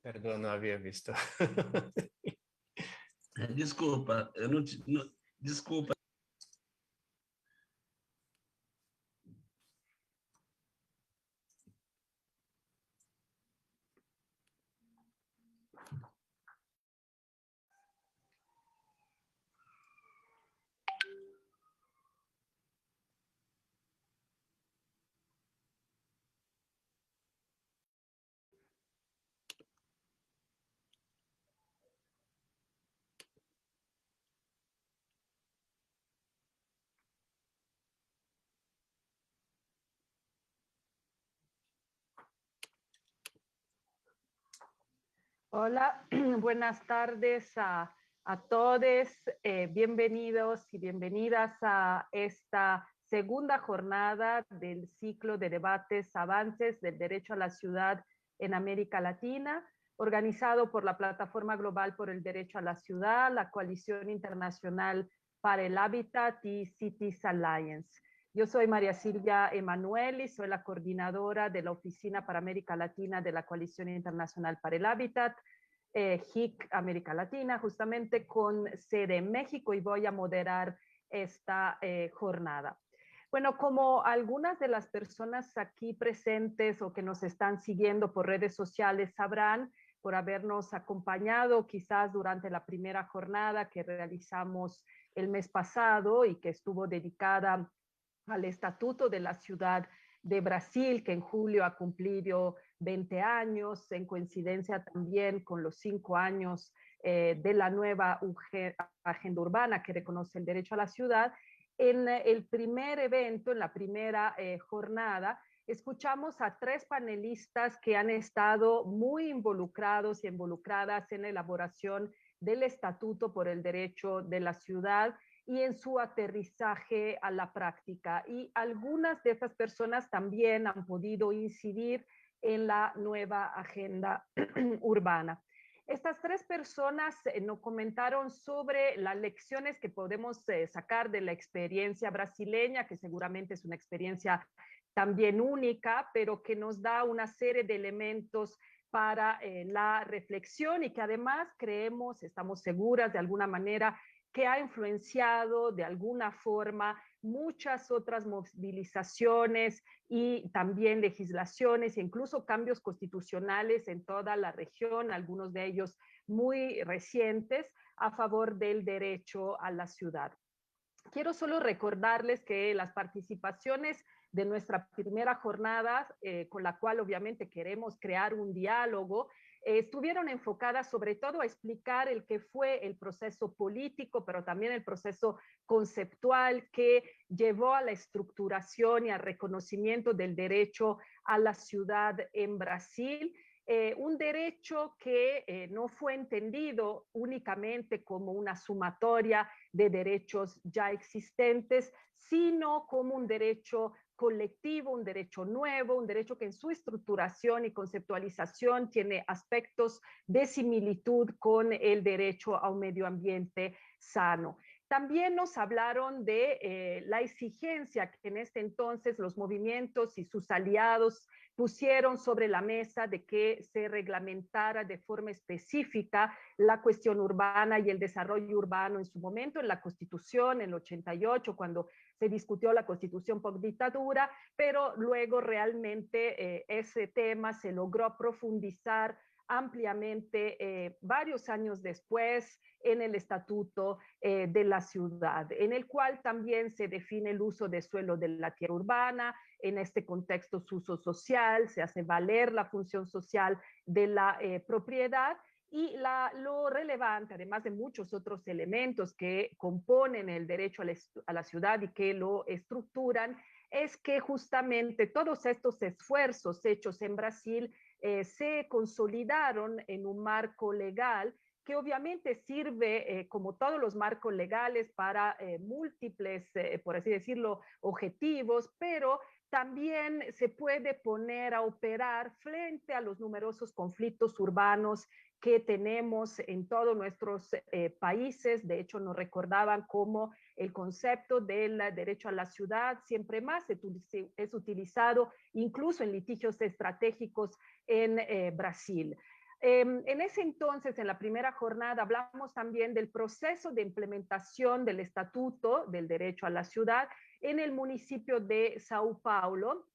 Perdão, não havia visto. Desculpa, eu não, desculpa. Hola, buenas tardes a todos. Bienvenidos y bienvenidas a esta segunda jornada del ciclo de debates Avances del Derecho a la Ciudad en América Latina, organizado por la Plataforma Global por el Derecho a la Ciudad, la Coalición Internacional para el Hábitat y Cities Alliance. Yo soy María Silvia Emanueli, soy la coordinadora de la Oficina para América Latina de la Coalición Internacional para el Hábitat, HIC América Latina, justamente con sede en México, y voy a moderar esta jornada. Bueno, como algunas de las personas aquí presentes o que nos están siguiendo por redes sociales sabrán, por habernos acompañado quizás durante la primera jornada que realizamos el mes pasado y que estuvo dedicada al Estatuto de la Ciudad de Brasil, que en julio ha cumplido 20 años, en coincidencia también con los 5 años de la nueva agenda urbana que reconoce el derecho a la ciudad. En el primer evento, en la primera jornada, escuchamos a 3 panelistas que han estado muy involucrados y involucradas en la elaboración del Estatuto por el Derecho de la Ciudad y en su aterrizaje a la práctica. Y algunas de estas personas también han podido incidir en la nueva agenda urbana. Estas 3 personas nos comentaron sobre las lecciones que podemos sacar de la experiencia brasileña, que seguramente es una experiencia también única, pero que nos da una serie de elementos para la reflexión y que además creemos, estamos seguras de alguna manera, que ha influenciado de alguna forma muchas otras movilizaciones y también legislaciones e incluso cambios constitucionales en toda la región, algunos de ellos muy recientes, a favor del derecho a la ciudad. Quiero solo recordarles que las participaciones de nuestra primera jornada, con la cual obviamente queremos crear un diálogo, estuvieron enfocadas sobre todo a explicar el que fue el proceso político, pero también el proceso conceptual que llevó a la estructuración y al reconocimiento del derecho a la ciudad en Brasil. Un derecho que no fue entendido únicamente como una sumatoria de derechos ya existentes, sino como un derecho colectivo, un derecho nuevo, un derecho que en su estructuración y conceptualización tiene aspectos de similitud con el derecho a un medio ambiente sano. También nos hablaron de la exigencia que en este entonces los movimientos y sus aliados pusieron sobre la mesa de que se reglamentara de forma específica la cuestión urbana y el desarrollo urbano en su momento, en la Constitución, en el 88, cuando se discutió la Constitución por dictadura, pero luego realmente ese tema se logró profundizar ampliamente varios años después en el Estatuto de la Ciudad, en el cual también se define el uso de suelo de la tierra urbana, en este contexto su uso social, se hace valer la función social de la propiedad. Y lo relevante, además de muchos otros elementos que componen el derecho a la ciudad y que lo estructuran, es que justamente todos estos esfuerzos hechos en Brasil se consolidaron en un marco legal que obviamente sirve, como todos los marcos legales, para múltiples, por así decirlo, objetivos, pero también se puede poner a operar frente a los numerosos conflictos urbanos que tenemos en todos nuestros países. De hecho, nos recordaban cómo el concepto del derecho a la ciudad siempre más es utilizado incluso en litigios estratégicos en Brasil. En ese entonces, en la primera jornada, hablamos también del proceso de implementación del Estatuto del Derecho a la Ciudad en el municipio de Sao Paulo.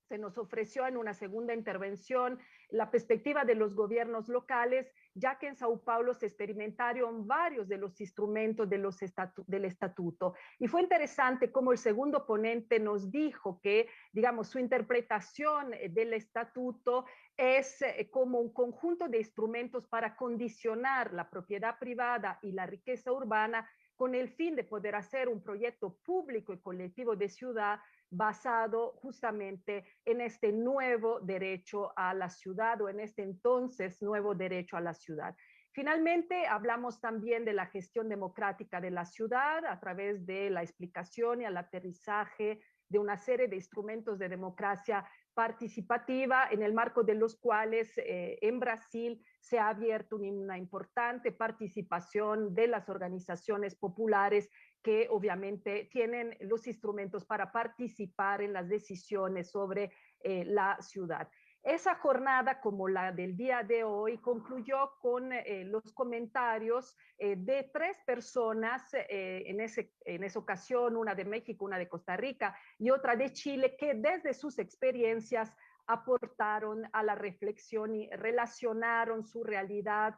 Se nos ofreció en una segunda intervención la perspectiva de los gobiernos locales, ya que en Sao Paulo se experimentaron varios de los instrumentos del estatuto. Y fue interesante como el segundo ponente nos dijo que, digamos, su interpretación del estatuto es como un conjunto de instrumentos para condicionar la propiedad privada y la riqueza urbana con el fin de poder hacer un proyecto público y colectivo de ciudad basado justamente en este nuevo derecho a la ciudad o en este entonces nuevo derecho a la ciudad. Finalmente, hablamos también de la gestión democrática de la ciudad a través de la explicación y el aterrizaje de una serie de instrumentos de democracia participativa en el marco de los cuales en Brasil se ha abierto una importante participación de las organizaciones populares que obviamente tienen los instrumentos para participar en las decisiones sobre la ciudad. Esa jornada, como la del día de hoy, concluyó con los comentarios de tres personas, en esa ocasión, una de México, una de Costa Rica y otra de Chile, que desde sus experiencias aportaron a la reflexión y relacionaron su realidad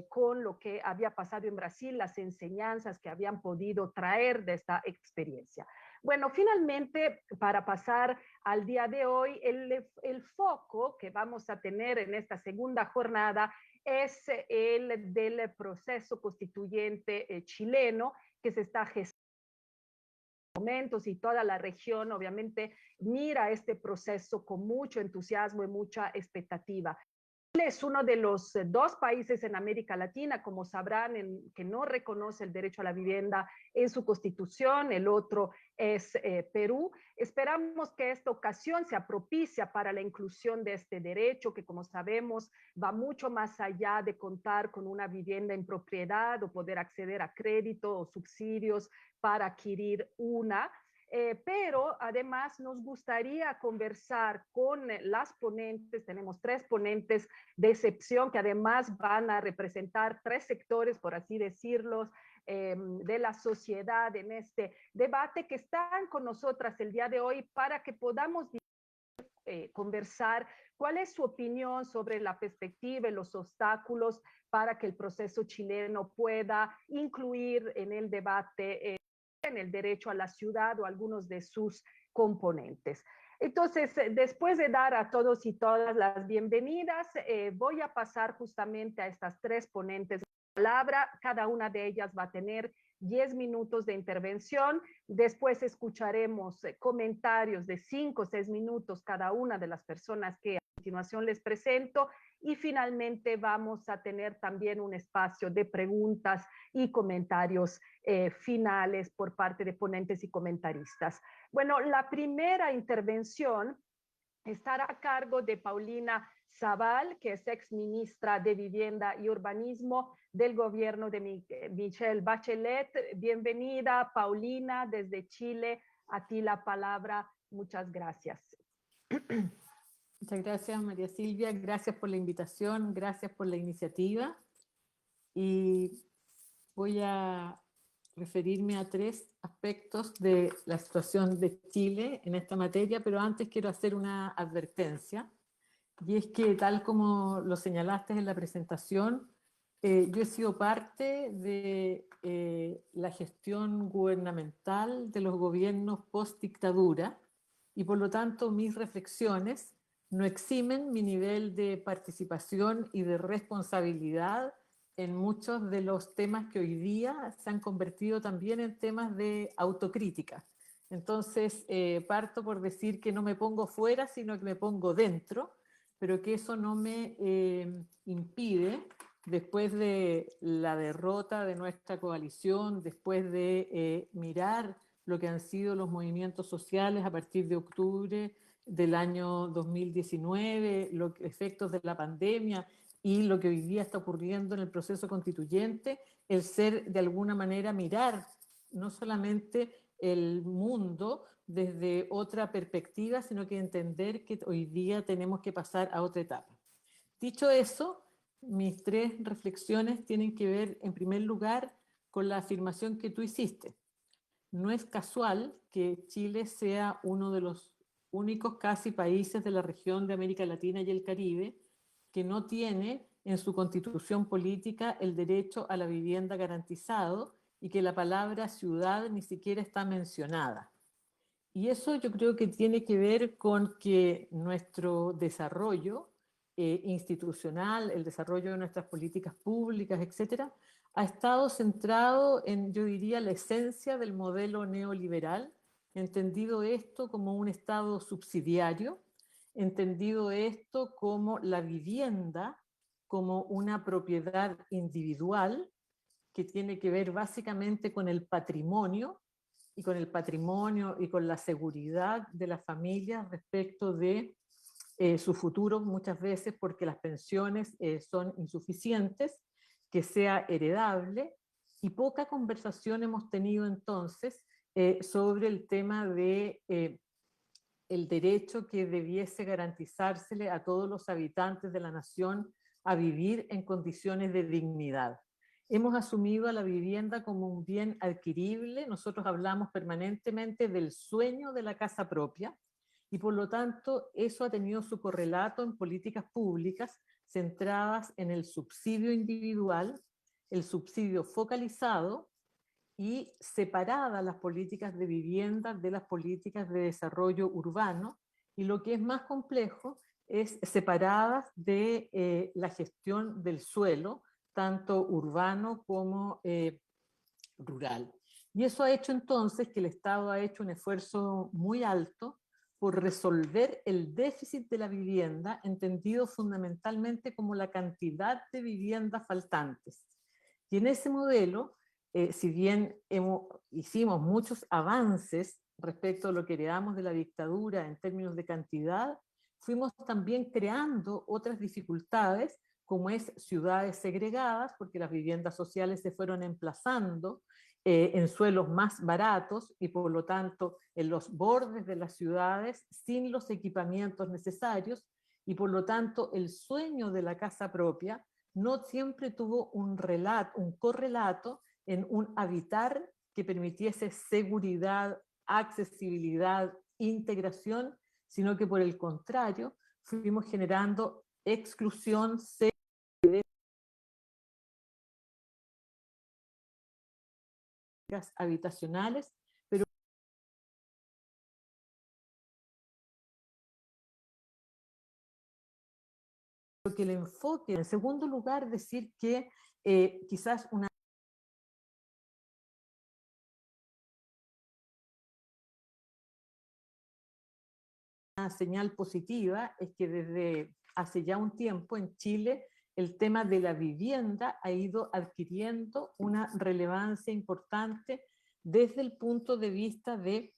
con lo que había pasado en Brasil, las enseñanzas que habían podido traer de esta experiencia. Bueno, finalmente, para pasar al día de hoy, el foco que vamos a tener en esta segunda jornada es el del proceso constituyente chileno que se está gestando y toda la región obviamente mira este proceso con mucho entusiasmo y mucha expectativa. Es uno de los dos países en América Latina, como sabrán, que no reconoce el derecho a la vivienda en su constitución. El otro es Perú. Esperamos que esta ocasión sea propicia para la inclusión de este derecho, que como sabemos va mucho más allá de contar con una vivienda en propiedad o poder acceder a crédito o subsidios para adquirir una. Pero además nos gustaría conversar con las ponentes, tenemos tres ponentes de excepción que además van a representar tres sectores, por así decirlo, de la sociedad en este debate, que están con nosotras el día de hoy para que podamos conversar cuál es su opinión sobre la perspectiva y los obstáculos para que el proceso chileno pueda incluir en el debate en el derecho a la ciudad o algunos de sus componentes. Entonces, después de dar a todos y todas las bienvenidas, voy a pasar justamente a estas tres ponentes la palabra. Cada una de ellas va a tener 10 minutos de intervención. Después escucharemos comentarios de 5 o 6 minutos cada una de las personas que a continuación les presento. Y finalmente vamos a tener también un espacio de preguntas y comentarios finales por parte de ponentes y comentaristas. Bueno, la primera intervención estará a cargo de Paulina Zabal, que es exministra de Vivienda y Urbanismo del gobierno de Michelle Bachelet. Bienvenida, Paulina, desde Chile. A ti la palabra. Muchas gracias. Muchas gracias, María Silvia. Gracias por la invitación, gracias por la iniciativa. Y voy a referirme a tres aspectos de la situación de Chile en esta materia, pero antes quiero hacer una advertencia, y es que tal como lo señalaste en la presentación, yo he sido parte de la gestión gubernamental de los gobiernos post-dictadura, y por lo tanto mis reflexiones no eximen mi nivel de participación y de responsabilidad en muchos de los temas que hoy día se han convertido también en temas de autocrítica. Entonces, parto por decir que no me pongo fuera, sino que me pongo dentro, pero que eso no me impide, después de la derrota de nuestra coalición, después de mirar lo que han sido los movimientos sociales a partir de octubre del año 2019, los efectos de la pandemia y lo que hoy día está ocurriendo en el proceso constituyente, el ser de alguna manera mirar no solamente el mundo desde otra perspectiva, sino que entender que hoy día tenemos que pasar a otra etapa. Dicho eso, mis tres reflexiones tienen que ver, en primer lugar, con la afirmación que tú hiciste. No es casual que Chile sea uno de los únicos casi países de la región de América Latina y el Caribe que no tiene en su constitución política el derecho a la vivienda garantizado y que la palabra ciudad ni siquiera está mencionada. Y eso yo creo que tiene que ver con que nuestro desarrollo institucional, el desarrollo de nuestras políticas públicas, etcétera, ha estado centrado en, yo diría, la esencia del modelo neoliberal, entendido esto como un Estado subsidiario, entendido esto como la vivienda como una propiedad individual que tiene que ver básicamente con el patrimonio y con la seguridad de las familias respecto de su futuro, muchas veces porque las pensiones son insuficientes, que sea heredable, y poca conversación hemos tenido entonces sobre el tema de el derecho que debiese garantizársele a todos los habitantes de la nación a vivir en condiciones de dignidad. Hemos asumido a la vivienda como un bien adquirible, nosotros hablamos permanentemente del sueño de la casa propia, y por lo tanto eso ha tenido su correlato en políticas públicas centradas en el subsidio individual, el subsidio focalizado, y separadas las políticas de vivienda de las políticas de desarrollo urbano, y lo que es más complejo es separadas de la gestión del suelo, tanto urbano como rural. Y eso ha hecho entonces que el Estado ha hecho un esfuerzo muy alto por resolver el déficit de la vivienda, entendido fundamentalmente como la cantidad de viviendas faltantes. Y en ese modelo, si bien hicimos muchos avances respecto a lo que heredamos de la dictadura en términos de cantidad, fuimos también creando otras dificultades, como es ciudades segregadas, porque las viviendas sociales se fueron emplazando en suelos más baratos y por lo tanto en los bordes de las ciudades sin los equipamientos necesarios, y por lo tanto el sueño de la casa propia no siempre tuvo un correlato en un habitar que permitiese seguridad, accesibilidad, integración, sino que por el contrario fuimos generando exclusión, habitacionales, pero que el enfoque, en segundo lugar, decir que quizás una señal positiva es que desde hace ya un tiempo en Chile el tema de la vivienda ha ido adquiriendo una relevancia importante desde el punto de vista de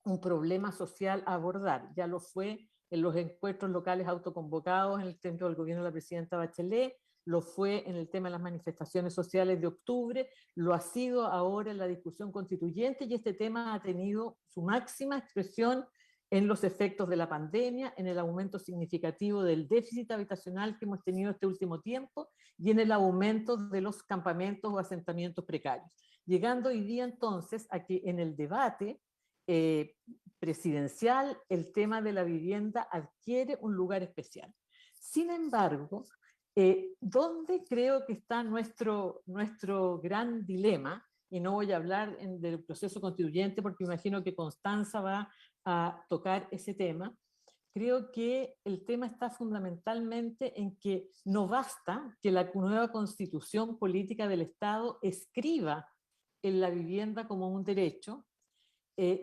un problema social a abordar. Ya lo fue en los encuentros locales autoconvocados en el centro del gobierno de la presidenta Bachelet, lo fue en el tema de las manifestaciones sociales de octubre, lo ha sido ahora en la discusión constituyente, y este tema ha tenido su máxima expresión en los efectos de la pandemia, en el aumento significativo del déficit habitacional que hemos tenido este último tiempo y en el aumento de los campamentos o asentamientos precarios. Llegando hoy día entonces a que en el debate presidencial el tema de la vivienda adquiere un lugar especial. Sin embargo, ¿dónde creo que está nuestro gran dilema? Y no voy a hablar del proceso constituyente porque imagino que Constanza va a tocar ese tema. Creo que el tema está fundamentalmente en que no basta que la nueva constitución política del Estado escriba en la vivienda como un derecho,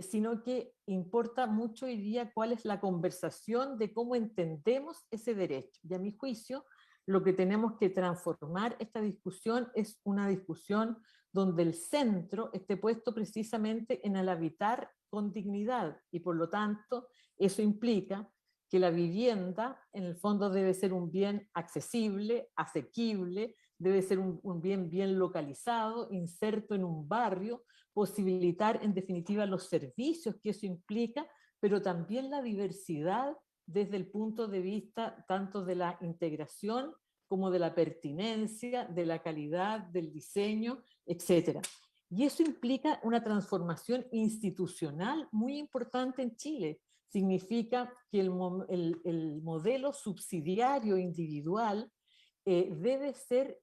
sino que importa mucho hoy día cuál es la conversación de cómo entendemos ese derecho. Y a mi juicio, lo que tenemos que transformar esta discusión es una discusión donde el centro esté puesto precisamente en el habitar con dignidad, y por lo tanto eso implica que la vivienda en el fondo debe ser un bien accesible, asequible, debe ser un bien bien localizado, inserto en un barrio, posibilitar en definitiva los servicios que eso implica, pero también la diversidad desde el punto de vista tanto de la integración como de la pertinencia, de la calidad, del diseño, etc. Y eso implica una transformación institucional muy importante en Chile. Significa que el modelo subsidiario individual debe ser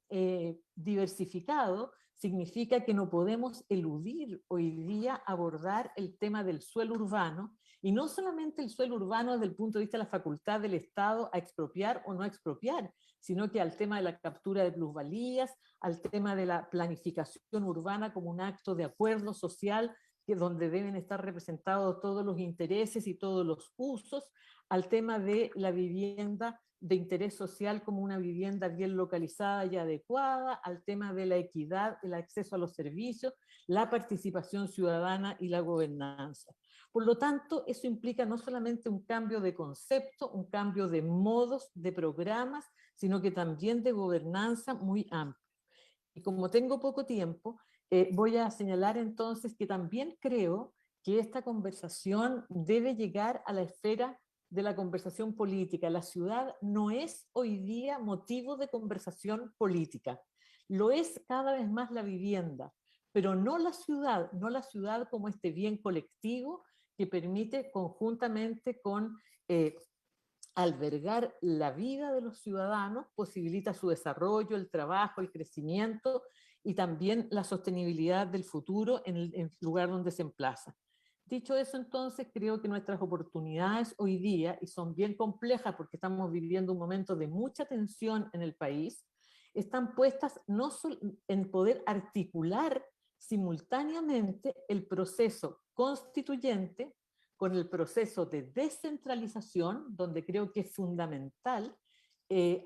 diversificado. Significa que no podemos eludir hoy día abordar el tema del suelo urbano, y no solamente el suelo urbano desde el punto de vista de la facultad del Estado a expropiar o no expropiar, sino que al tema de la captura de plusvalías, al tema de la planificación urbana como un acto de acuerdo social, que donde deben estar representados todos los intereses y todos los usos, al tema de la vivienda de interés social como una vivienda bien localizada y adecuada, al tema de la equidad, el acceso a los servicios, la participación ciudadana y la gobernanza. Por lo tanto, eso implica no solamente un cambio de concepto, un cambio de modos, de programas, sino que también de gobernanza muy amplio. Y como tengo poco tiempo, voy a señalar entonces que también creo que esta conversación debe llegar a la esfera de la conversación política. La ciudad no es hoy día motivo de conversación política. Lo es cada vez más la vivienda, pero no la ciudad como este bien colectivo que permite conjuntamente con albergar la vida de los ciudadanos, posibilita su desarrollo, el trabajo, el crecimiento y también la sostenibilidad del futuro en el lugar donde se emplaza. Dicho eso, entonces, creo que nuestras oportunidades hoy día, y son bien complejas porque estamos viviendo un momento de mucha tensión en el país, están puestas no solo en poder articular simultáneamente el proceso constituyente con el proceso de descentralización, donde creo que es fundamental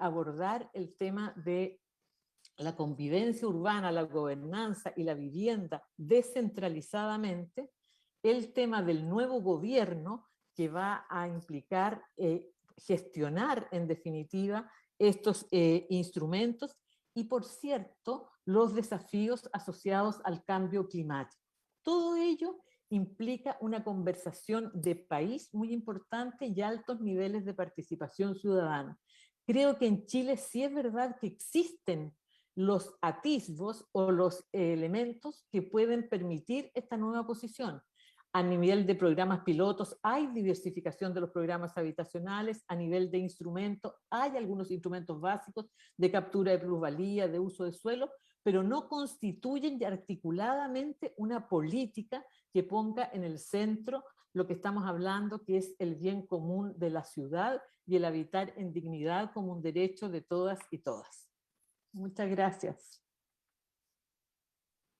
abordar el tema de la convivencia urbana, la gobernanza y la vivienda descentralizadamente, el tema del nuevo gobierno que va a implicar gestionar en definitiva estos instrumentos y, por cierto, los desafíos asociados al cambio climático. Todo ello implica una conversación de país muy importante y altos niveles de participación ciudadana. Creo que en Chile sí es verdad que existen los atisbos o los elementos que pueden permitir esta nueva posición. A nivel de programas pilotos hay diversificación de los programas habitacionales, a nivel de instrumentos hay algunos instrumentos básicos de captura de plusvalía, de uso de suelo, pero no constituyen articuladamente una política que ponga en el centro lo que estamos hablando, que es el bien común de la ciudad y el habitar en dignidad como un derecho de todas y todas. Muchas gracias.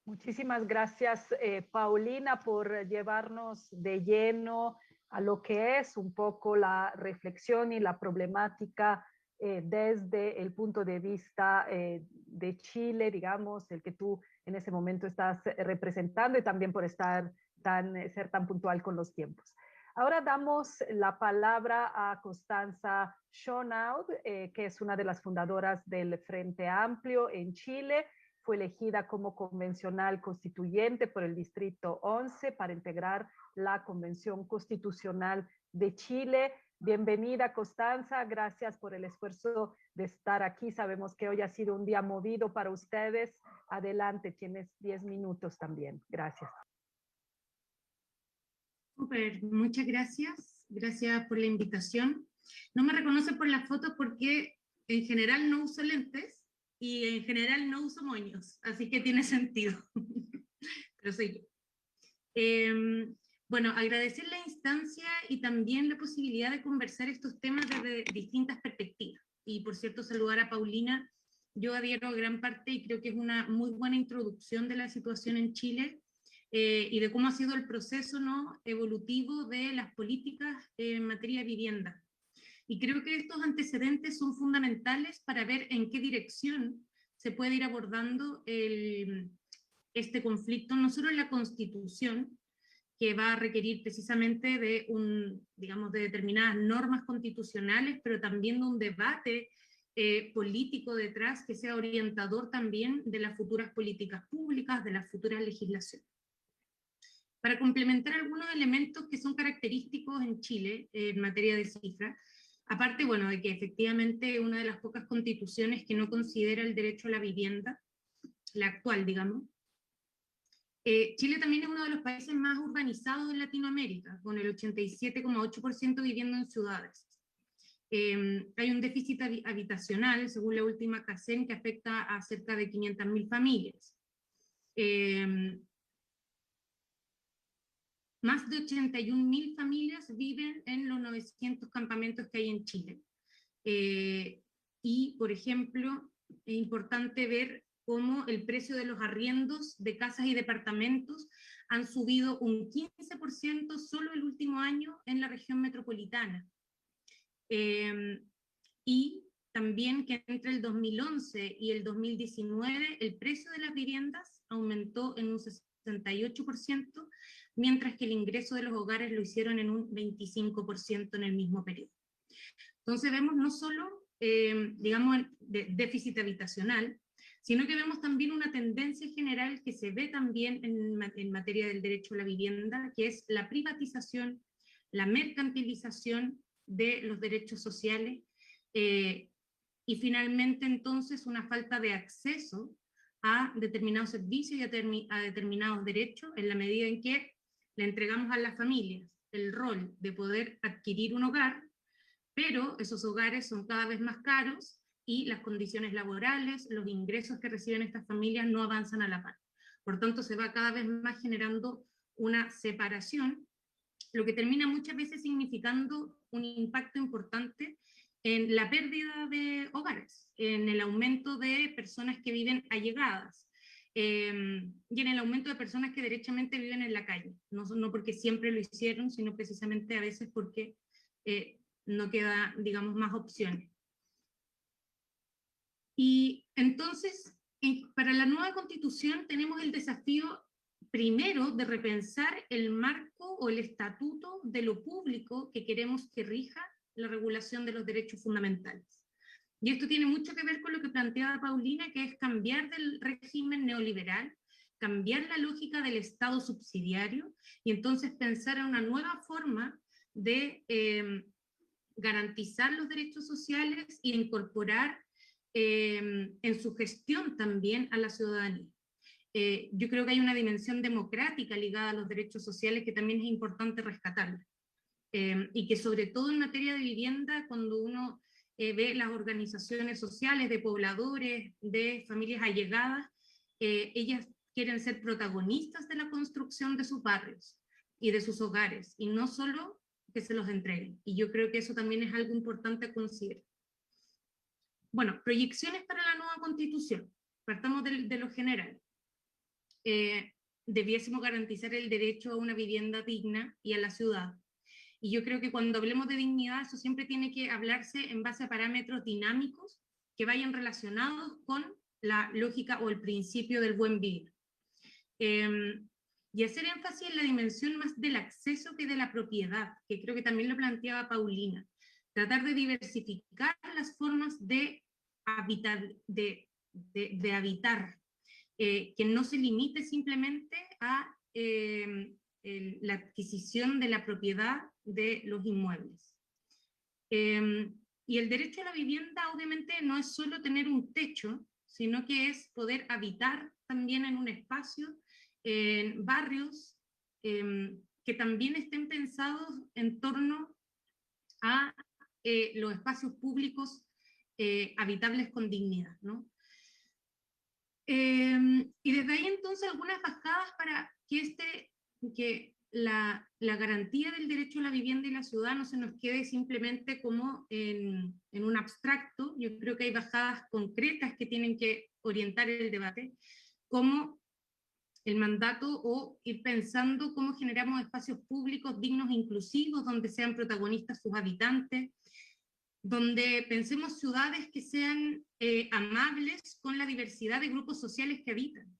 Muchísimas gracias, Paulina, por llevarnos de lleno a lo que es un poco la reflexión y la problemática desde el punto de vista de Chile, digamos, el que tú en ese momento estás representando, y también por estar ser tan puntual con los tiempos. Ahora damos la palabra a Constanza Schönaud, que es una de las fundadoras del Frente Amplio en Chile. Fue elegida como convencional constituyente por el Distrito 11 para integrar la Convención Constitucional de Chile. Bienvenida, Constanza. Gracias por el esfuerzo de estar aquí. Sabemos que hoy ha sido un día movido para ustedes. Adelante, tienes 10 minutos también. Gracias. Super, muchas gracias. Gracias por la invitación. No me reconoce por la foto porque en general no uso lentes y en general no uso moños, así que tiene sentido. Pero soy yo. Bueno, agradecer la instancia y también la posibilidad de conversar estos temas desde distintas perspectivas. Y por cierto, saludar a Paulina. Yo adhiero a gran parte y creo que es una muy buena introducción de la situación en Chile y de cómo ha sido el proceso, ¿no?, evolutivo de las políticas en materia de vivienda. Y creo que estos antecedentes son fundamentales para ver en qué dirección se puede ir abordando este conflicto, no solo en la Constitución, que va a requerir precisamente de digamos, de determinadas normas constitucionales, pero también de un debate político detrás que sea orientador también de las futuras políticas públicas, de las futuras legislaciones. Para complementar algunos elementos que son característicos en Chile en materia de cifras, Aparte, bueno, de que efectivamente una de las pocas constituciones que no considera el derecho a la vivienda, la actual, digamos. Chile también es uno de los países más urbanizados de Latinoamérica, con el 87,8% viviendo en ciudades. Hay un déficit habitacional, según la última CACEN, que afecta a cerca de 500.000 familias. Más de 81.000 familias viven en los 900 campamentos que hay en Chile. Y, por ejemplo, es importante ver cómo el precio de los arriendos de casas y departamentos han subido un 15% solo el último año en la región metropolitana. Y también que entre el 2011 y el 2019 el precio de las viviendas aumentó en un 68%, mientras que el ingreso de los hogares lo hicieron en un 25% en el mismo periodo. Entonces vemos no solo, digamos, déficit habitacional, sino que vemos también una tendencia general que se ve también en materia del derecho a la vivienda, que es la privatización, la mercantilización de los derechos sociales, y finalmente entonces una falta de acceso a determinados servicios y a determinados derechos, en la medida en que le entregamos a las familias el rol de poder adquirir un hogar, pero esos hogares son cada vez más caros y las condiciones laborales, los ingresos que reciben estas familias no avanzan a la par. Por tanto, se va cada vez más generando una separación, lo que termina muchas veces significando un impacto importante en la pérdida de hogares, en el aumento de personas que viven allegadas, y en el aumento de personas que derechamente viven en la calle, no porque siempre lo hicieron, sino precisamente a veces porque no queda, digamos, más opciones. Y entonces, para la nueva constitución tenemos el desafío primero de repensar el marco o el estatuto de lo público que queremos que rija la regulación de los derechos fundamentales. Y esto tiene mucho que ver con lo que planteaba Paulina, que es cambiar del régimen neoliberal, cambiar la lógica del Estado subsidiario, y entonces pensar en una nueva forma de garantizar los derechos sociales e incorporar en su gestión también a la ciudadanía. Yo creo que hay una dimensión democrática ligada a los derechos sociales que también es importante rescatarla. Y que sobre todo en materia de vivienda, cuando uno ve las organizaciones sociales de pobladores, de familias allegadas, ellas quieren ser protagonistas de la construcción de sus barrios y de sus hogares, y no solo que se los entreguen. Y yo creo que eso también es algo importante a considerar. Bueno, proyecciones para la nueva constitución. Partamos de lo general. Debiésemos garantizar el derecho a una vivienda digna y a la ciudad. Y yo creo que cuando hablemos de dignidad, eso siempre tiene que hablarse en base a parámetros dinámicos que vayan relacionados con la lógica o el principio del buen vivir. Y hacer énfasis en la dimensión más del acceso que de la propiedad, que creo que también lo planteaba Paulina. Tratar de diversificar las formas de habitar, que no se limite simplemente a la adquisición de la propiedad de los inmuebles. Y el derecho a la vivienda obviamente no es solo tener un techo, sino que es poder habitar también en un espacio, en barrios que también estén pensados en torno a los espacios públicos habitables con dignidad, ¿no? Y desde ahí entonces algunas bajadas para que la garantía del derecho a la vivienda y la ciudad no se nos quede simplemente como en un abstracto. Yo creo que hay bajadas concretas que tienen que orientar el debate, como el mandato o ir pensando cómo generamos espacios públicos dignos e inclusivos, donde sean protagonistas sus habitantes, donde pensemos ciudades que sean amables con la diversidad de grupos sociales que habitan,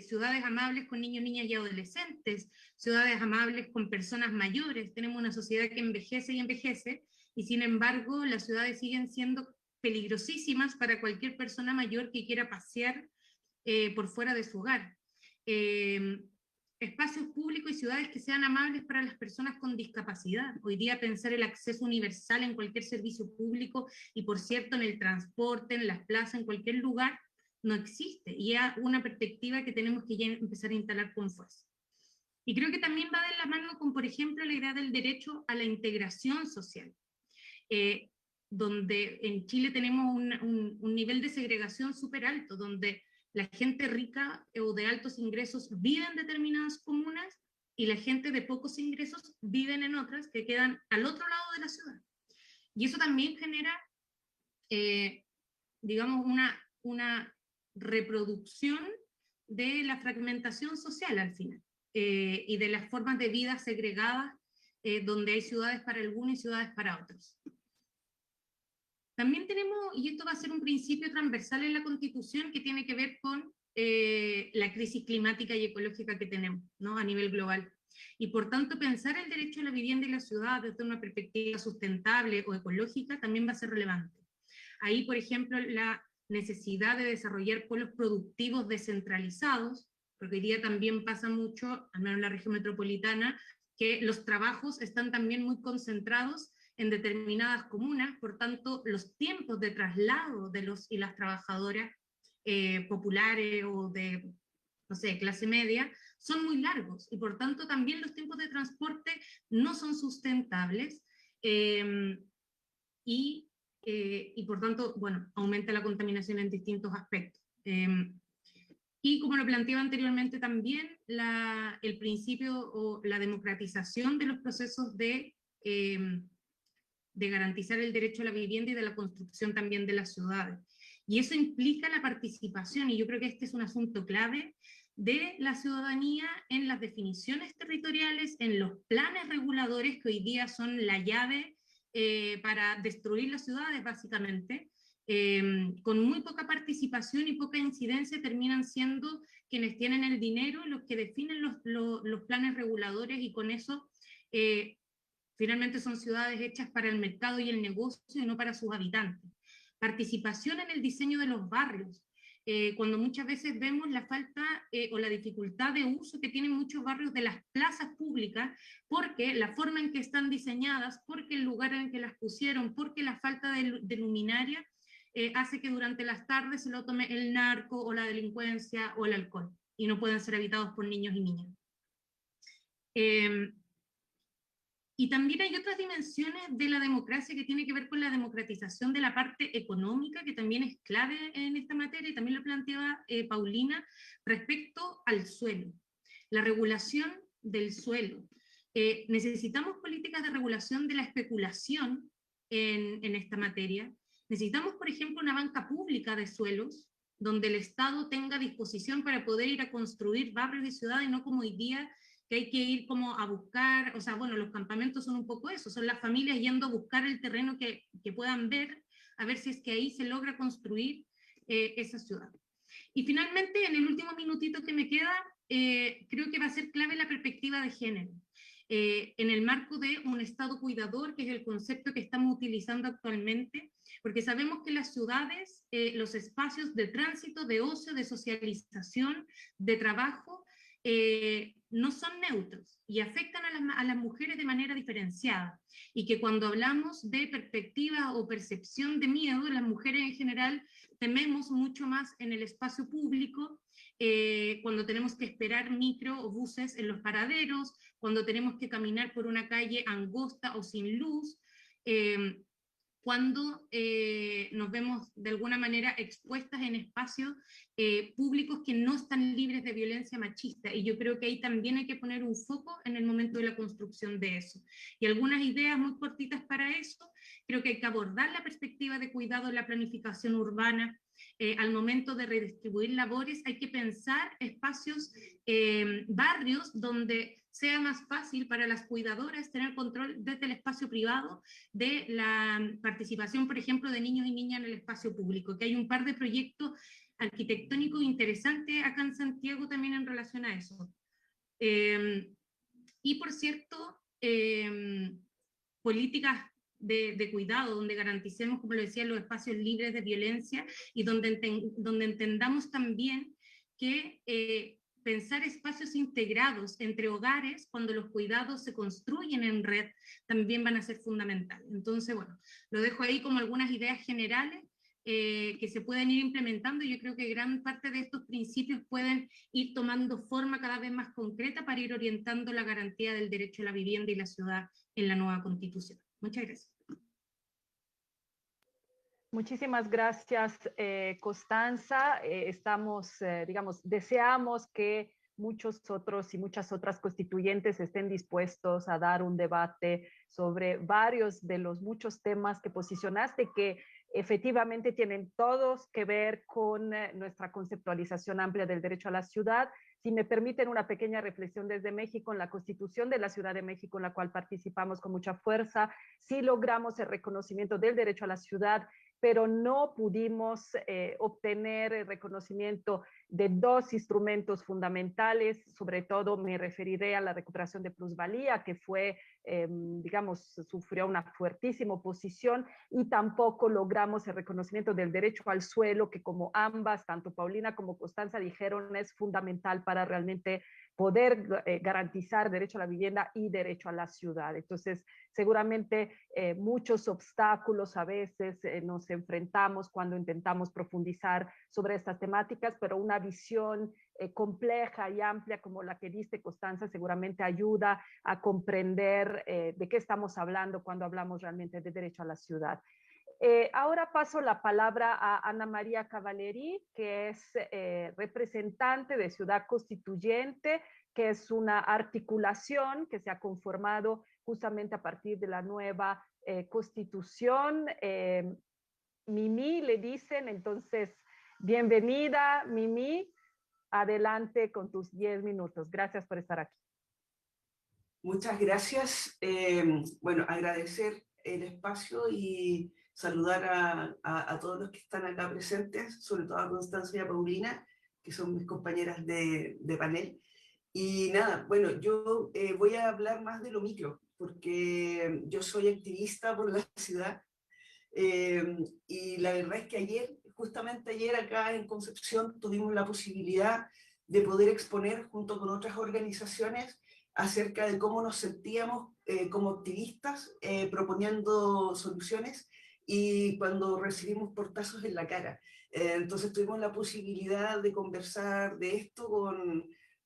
ciudades amables con niños, niñas y adolescentes, ciudades amables con personas mayores. Tenemos una sociedad que envejece y envejece, y sin embargo las ciudades siguen siendo peligrosísimas para cualquier persona mayor que quiera pasear por fuera de su hogar. espacios públicos y ciudades que sean amables para las personas con discapacidad. Hoy día pensar el acceso universal en cualquier servicio público, y por cierto en el transporte, en las plazas, en cualquier lugar, no existe, y es una perspectiva que tenemos que ya empezar a instalar con fuerza. Y creo que también va de la mano con, por ejemplo, la idea del derecho a la integración social, donde en Chile tenemos un nivel de segregación súper alto, donde la gente rica o de altos ingresos vive en determinadas comunas y la gente de pocos ingresos viven en otras que quedan al otro lado de la ciudad. Y eso también genera, digamos, una reproducción de la fragmentación social al final, y de las formas de vida segregadas, donde hay ciudades para algunos y ciudades para otros. También tenemos, y esto va a ser un principio transversal en la Constitución, que tiene que ver con la crisis climática y ecológica que tenemos, ¿no?, a nivel global. Y por tanto, pensar el derecho a la vivienda y la ciudad desde una perspectiva sustentable o ecológica también va a ser relevante. Ahí, por ejemplo, la necesidad de desarrollar polos productivos descentralizados, porque hoy día también pasa mucho, al menos en la región metropolitana, que los trabajos están también muy concentrados en determinadas comunas, por tanto, los tiempos de traslado de los y las trabajadoras populares o de, no sé, clase media, son muy largos, y por tanto también los tiempos de transporte no son sustentables, y por tanto, bueno, aumenta la contaminación en distintos aspectos. Y como lo planteaba anteriormente también, el principio o la democratización de los procesos de garantizar el derecho a la vivienda y de la construcción también de las ciudades. Y eso implica la participación, y yo creo que este es un asunto clave de la ciudadanía en las definiciones territoriales, en los planes reguladores que hoy día son la llave para destruir las ciudades, básicamente. Con muy poca participación y poca incidencia terminan siendo quienes tienen el dinero los que definen los planes reguladores, y con eso finalmente son ciudades hechas para el mercado y el negocio y no para sus habitantes. Participación en el diseño de los barrios. Cuando muchas veces vemos la falta o la dificultad de uso que tienen muchos barrios de las plazas públicas, porque la forma en que están diseñadas, porque el lugar en que las pusieron, porque la falta de luminaria hace que durante las tardes se lo tome el narco o la delincuencia o el alcohol, y no puedan ser habitados por niños y niñas. Y también hay otras dimensiones de la democracia que tiene que ver con la democratización de la parte económica, que también es clave en esta materia, y también lo planteaba Paulina, respecto al suelo, la regulación del suelo. Necesitamos políticas de regulación de la especulación en esta materia. Necesitamos, por ejemplo, una banca pública de suelos, donde el Estado tenga disposición para poder ir a construir barrios y ciudades, no como hoy día, que hay que ir como a buscar, o sea, bueno, los campamentos son un poco eso, son las familias yendo a buscar el terreno que puedan ver, a ver si es que ahí se logra construir esa ciudad. Y finalmente, en el último minutito que me queda, creo que va a ser clave la perspectiva de género. En el marco de un Estado cuidador, que es el concepto que estamos utilizando actualmente, porque sabemos que las ciudades, los espacios de tránsito, de ocio, de socialización, de trabajo, no son neutros y afectan a las mujeres de manera diferenciada, y que cuando hablamos de perspectiva o percepción de miedo, las mujeres en general tememos mucho más en el espacio público, cuando tenemos que esperar micro o buses en los paraderos, cuando tenemos que caminar por una calle angosta o sin luz, cuando nos vemos de alguna manera expuestas en espacios públicos que no están libres de violencia machista. Y yo creo que ahí también hay que poner un foco en el momento de la construcción de eso. Y algunas ideas muy cortitas para eso: creo que hay que abordar la perspectiva de cuidado en la planificación urbana. Al momento de redistribuir labores hay que pensar espacios, barrios donde sea más fácil para las cuidadoras tener control desde el espacio privado de la participación, por ejemplo, de niños y niñas en el espacio público, que hay un par de proyectos arquitectónicos interesantes acá en Santiago también en relación a eso. Y por cierto, políticas de cuidado, donde garanticemos, como lo decía, los espacios libres de violencia, y donde entendamos también que pensar espacios integrados entre hogares cuando los cuidados se construyen en red también van a ser fundamentales. Entonces, bueno, lo dejo ahí como algunas ideas generales que se pueden ir implementando, y yo creo que gran parte de estos principios pueden ir tomando forma cada vez más concreta para ir orientando la garantía del derecho a la vivienda y la ciudad en la nueva Constitución. Muchas gracias. Muchísimas gracias, Constanza. Deseamos que muchos otros y muchas otras constituyentes estén dispuestos a dar un debate sobre varios de los muchos temas que posicionaste, que efectivamente tienen todos que ver con nuestra conceptualización amplia del derecho a la ciudad. Si me permiten una pequeña reflexión desde México, en la Constitución de la Ciudad de México, en la cual participamos con mucha fuerza, sí logramos el reconocimiento del derecho a la ciudad, pero no pudimos obtener el reconocimiento de dos instrumentos fundamentales. Sobre todo me referiré a la recuperación de plusvalía, que fue, sufrió una fuertísima oposición, y tampoco logramos el reconocimiento del derecho al suelo, que como ambas, tanto Paulina como Constanza dijeron, es fundamental para realmente poder garantizar derecho a la vivienda y derecho a la ciudad. Entonces, seguramente muchos obstáculos a veces nos enfrentamos cuando intentamos profundizar sobre estas temáticas, pero una visión compleja y amplia como la que diste, Constanza, seguramente ayuda a comprender de qué estamos hablando cuando hablamos realmente de derecho a la ciudad. Ahora paso la palabra a Ana María Cavaleri, que es representante de Ciudad Constituyente, que es una articulación que se ha conformado justamente a partir de la nueva Constitución. Mimi le dicen, entonces, bienvenida, Mimi. Adelante con tus 10 minutos. Gracias por estar aquí. Muchas gracias. Bueno, agradecer el espacio y saludar a todos los que están acá presentes, sobre todo a Constanza y a Paulina, que son mis compañeras de panel. Y nada, bueno, yo voy a hablar más de lo micro, porque yo soy activista por la ciudad. Y la verdad es que justamente ayer acá en Concepción, tuvimos la posibilidad de poder exponer junto con otras organizaciones acerca de cómo nos sentíamos como activistas proponiendo soluciones, y cuando recibimos portazos en la cara. Entonces tuvimos la posibilidad de conversar de esto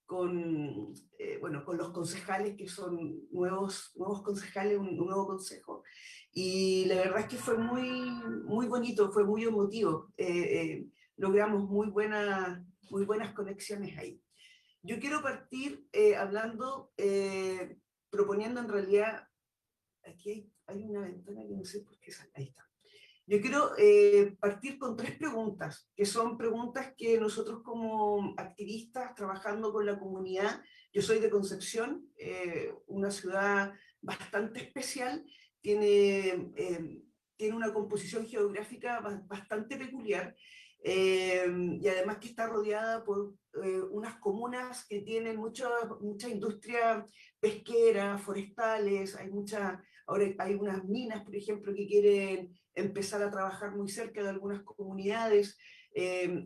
con los concejales, que son nuevos concejales, un nuevo consejo, y la verdad es que fue muy bonito, fue muy emotivo. Logramos muy buenas conexiones ahí. Yo quiero partir proponiendo en realidad, aquí hay una ventana que no sé por qué sale, ahí está. Yo quiero partir con 3 preguntas, que son preguntas que nosotros como activistas trabajando con la comunidad, yo soy de Concepción, una ciudad bastante especial, tiene una composición geográfica bastante peculiar, y además que está rodeada por unas comunas que tienen mucha industria pesquera, forestales, ahora hay unas minas, por ejemplo, que quieren empezar a trabajar muy cerca de algunas comunidades,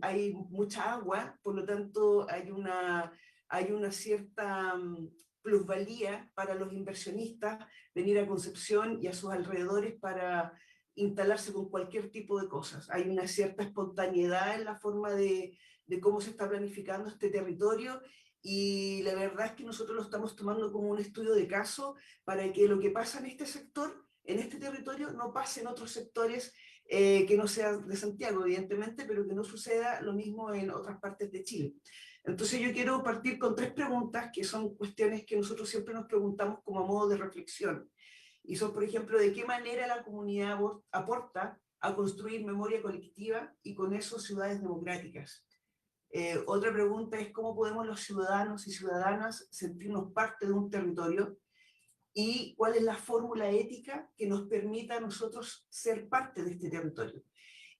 hay mucha agua, por lo tanto hay una cierta plusvalía para los inversionistas venir a Concepción y a sus alrededores para instalarse con cualquier tipo de cosas. Hay una cierta espontaneidad en la forma de cómo se está planificando este territorio, y la verdad es que nosotros lo estamos tomando como un estudio de caso para que lo que pasa en este sector, en este territorio, no pase en otros sectores que no sean de Santiago, evidentemente, pero que no suceda lo mismo en otras partes de Chile. Entonces yo quiero partir con 3 preguntas, que son cuestiones que nosotros siempre nos preguntamos como a modo de reflexión. Y son, por ejemplo, de qué manera la comunidad aporta a construir memoria colectiva y con eso ciudades democráticas. Otra pregunta es cómo podemos los ciudadanos y ciudadanas sentirnos parte de un territorio, y cuál es la fórmula ética que nos permita a nosotros ser parte de este territorio.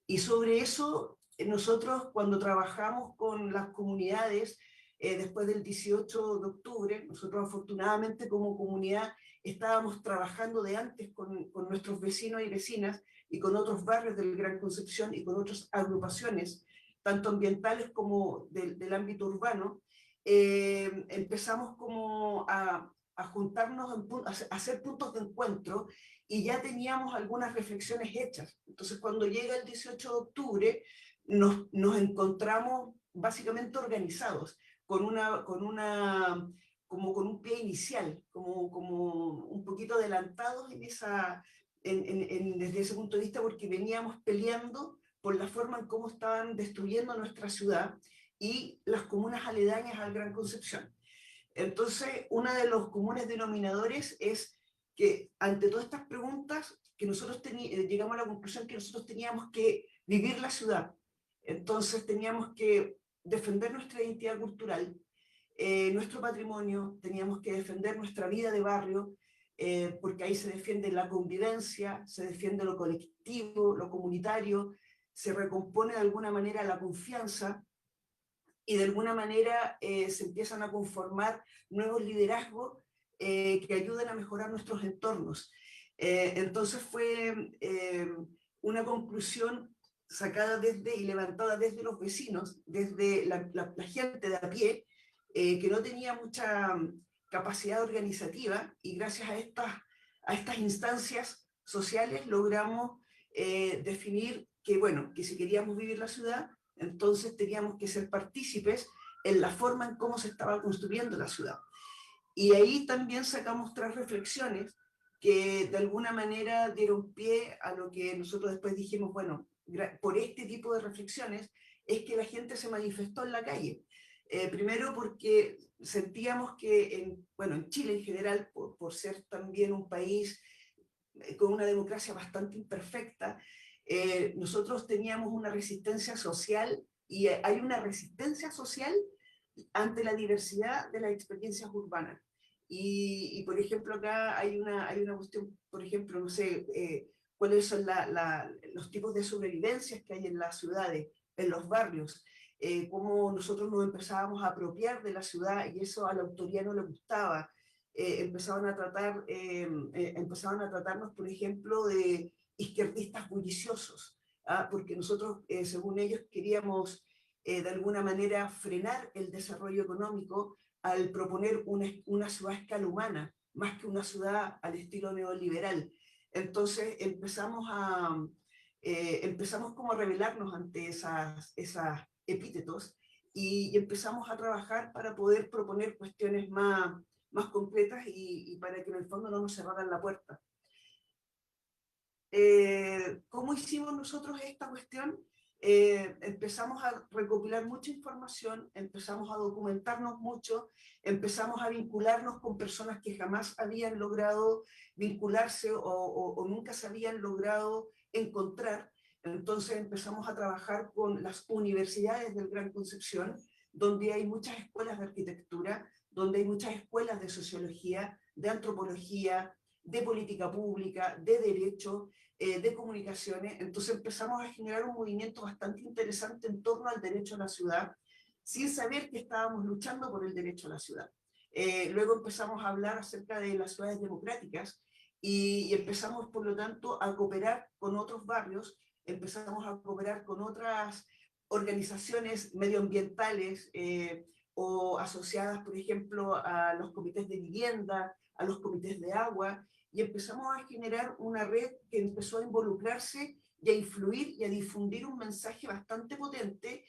Y sobre eso, nosotros cuando trabajamos con las comunidades, después del 18 de octubre, nosotros afortunadamente como comunidad estábamos trabajando de antes con nuestros vecinos y vecinas y con otros barrios del Gran Concepción y con otras agrupaciones, tanto ambientales como del ámbito urbano, empezamos como a juntarnos, a hacer puntos de encuentro, y ya teníamos algunas reflexiones hechas. Entonces, cuando llega el 18 de octubre, nos encontramos básicamente organizados, como con un pie inicial, como un poquito adelantados desde ese punto de vista, porque veníamos peleando por la forma en cómo estaban destruyendo nuestra ciudad y las comunas aledañas al Gran Concepción. Entonces, uno de los comunes denominadores es que ante todas estas preguntas, que nosotros llegamos a la conclusión que nosotros teníamos que vivir la ciudad. Entonces teníamos que defender nuestra identidad cultural, nuestro patrimonio, teníamos que defender nuestra vida de barrio, porque ahí se defiende la convivencia, se defiende lo colectivo, lo comunitario, se recompone de alguna manera la confianza, y de alguna manera se empiezan a conformar nuevos liderazgos que ayuden a mejorar nuestros entornos. Entonces fue una conclusión sacada desde y levantada desde los vecinos, desde la gente de a pie, que no tenía mucha capacidad organizativa, y gracias a estas instancias sociales logramos definir que, bueno, que si queríamos vivir la ciudad, entonces teníamos que ser partícipes en la forma en cómo se estaba construyendo la ciudad. Y ahí también sacamos 3 reflexiones que de alguna manera dieron pie a lo que nosotros después dijimos, bueno, por este tipo de reflexiones es que la gente se manifestó en la calle. Primero porque sentíamos que, en Chile en general, por ser también un país con una democracia bastante imperfecta, nosotros teníamos una resistencia social, y hay una resistencia social ante la diversidad de las experiencias urbanas. Y por ejemplo, acá hay una cuestión, por ejemplo, no sé, cuáles son los tipos de sobrevivencias que hay en las ciudades, en los barrios, cómo nosotros nos empezábamos a apropiar de la ciudad, y eso a la autoridad no le gustaba. Empezaban a tratarnos, por ejemplo, de izquierdistas bulliciosos, porque nosotros, según ellos, queríamos de alguna manera frenar el desarrollo económico al proponer una ciudad a escala humana, más que una ciudad al estilo neoliberal. Entonces empezamos como a rebelarnos ante esas epítetos, y empezamos a trabajar para poder proponer cuestiones más concretas, y para que en el fondo no nos cerraran la puerta. ¿Cómo hicimos nosotros esta cuestión? Empezamos a recopilar mucha información, empezamos a documentarnos mucho, empezamos a vincularnos con personas que jamás habían logrado vincularse o nunca se habían logrado encontrar. Entonces empezamos a trabajar con las universidades del Gran Concepción, donde hay muchas escuelas de arquitectura, donde hay muchas escuelas de sociología, de antropología, de política pública, de derecho, de comunicaciones. Entonces empezamos a generar un movimiento bastante interesante en torno al derecho a la ciudad, sin saber que estábamos luchando por el derecho a la ciudad. Luego empezamos a hablar acerca de las ciudades democráticas, y empezamos, por lo tanto, a cooperar con otros barrios, empezamos a cooperar con otras organizaciones medioambientales o asociadas, por ejemplo, a los comités de vivienda, a los comités de agua, y empezamos a generar una red que empezó a involucrarse y a influir y a difundir un mensaje bastante potente,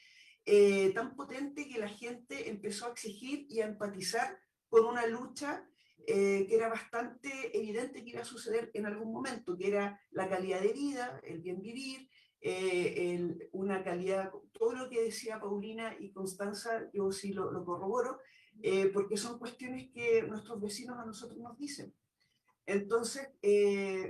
tan potente que la gente empezó a exigir y a empatizar con una lucha que era bastante evidente que iba a suceder en algún momento, que era la calidad de vida, el bien vivir, una calidad, todo lo que decía Paulina y Constanza, yo sí lo corroboro, porque son cuestiones que nuestros vecinos a nosotros nos dicen. Entonces,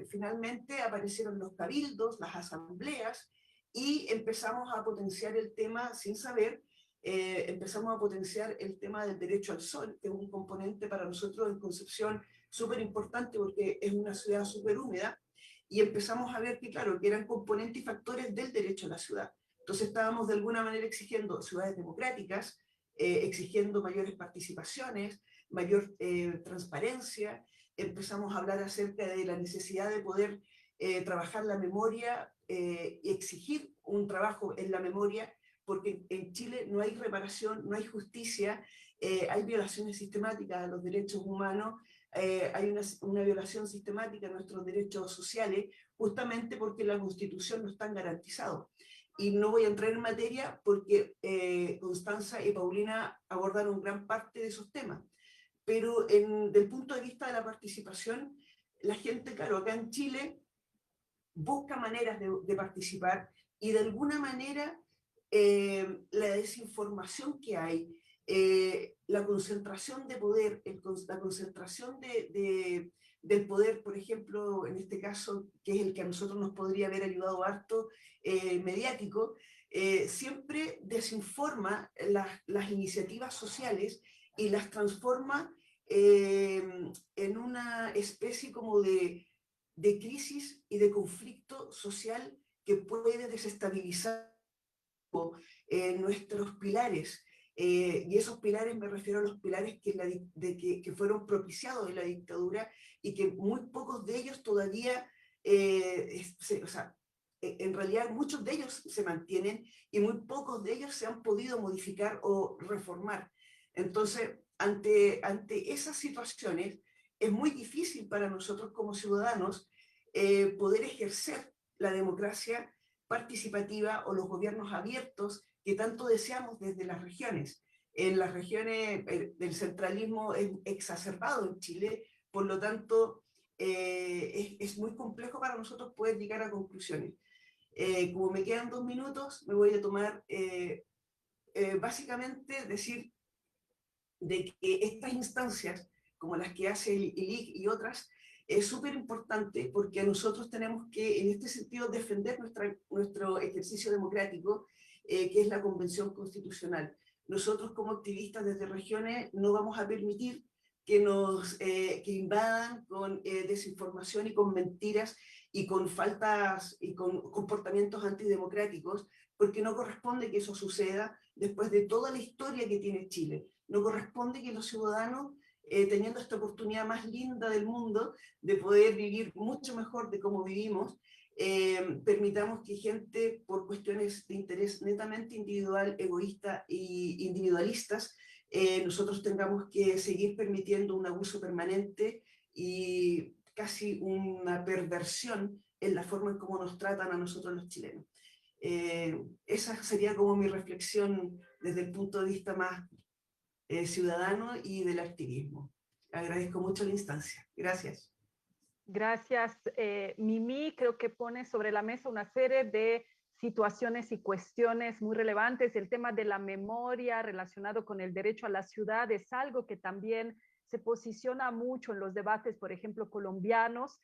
finalmente aparecieron los cabildos, las asambleas, y empezamos a potenciar el tema sin saber, empezamos a potenciar el tema del derecho al sol, que es un componente para nosotros en Concepción súper importante porque es una ciudad súper húmeda, y empezamos a ver que, claro, que eran componentes y factores del derecho a la ciudad. Entonces estábamos de alguna manera exigiendo ciudades democráticas, exigiendo mayores participaciones, mayor transparencia. Empezamos a hablar acerca de la necesidad de poder trabajar la memoria y exigir un trabajo en la memoria, porque en Chile no hay reparación, no hay justicia, hay violaciones sistemáticas a los derechos humanos, hay una violación sistemática a nuestros derechos sociales, justamente porque la Constitución no están garantizados. Y no voy a entrar en materia porque Constanza y Paulina abordaron gran parte de esos temas. Pero desde el punto de vista de la participación, la gente, claro, acá en Chile busca maneras de participar y de alguna manera la desinformación que hay, la concentración de poder, la concentración del poder, por ejemplo, en este caso, que es el que a nosotros nos podría haber ayudado harto, mediático, siempre desinforma las iniciativas sociales y las transforma en una especie como de crisis y de conflicto social que puede desestabilizar nuestros pilares. Y esos pilares me refiero a los pilares que fueron propiciados en la dictadura y que muy pocos de ellos todavía, o sea, en realidad muchos de ellos se mantienen y muy pocos de ellos se han podido modificar o reformar. Entonces, ante esas situaciones, es muy difícil para nosotros como ciudadanos poder ejercer la democracia participativa o los gobiernos abiertos que tanto deseamos desde las regiones. En las regiones el centralismo es exacerbado en Chile, por lo tanto es muy complejo para nosotros poder llegar a conclusiones. Como me quedan 2 minutos, me voy a tomar básicamente decir de que estas instancias, como las que hace el ILIC y otras, es súper importante porque nosotros tenemos que, en este sentido, defender nuestro ejercicio democrático, que es la Convención Constitucional. Nosotros como activistas desde regiones no vamos a permitir que invadan con desinformación y con mentiras y con faltas y con comportamientos antidemocráticos, porque no corresponde que eso suceda después de toda la historia que tiene Chile. No corresponde que los ciudadanos, teniendo esta oportunidad más linda del mundo de poder vivir mucho mejor de cómo vivimos, permitamos que gente por cuestiones de interés netamente individual, egoísta e individualistas, nosotros tengamos que seguir permitiendo un abuso permanente y casi una perversión en la forma en cómo nos tratan a nosotros los chilenos. Esa sería como mi reflexión desde el punto de vista más ciudadano y del activismo. Agradezco mucho la instancia. Gracias. Gracias, Mimi. Creo que pone sobre la mesa una serie de situaciones y cuestiones muy relevantes. El tema de la memoria relacionado con el derecho a la ciudad es algo que también se posiciona mucho en los debates, por ejemplo, colombianos,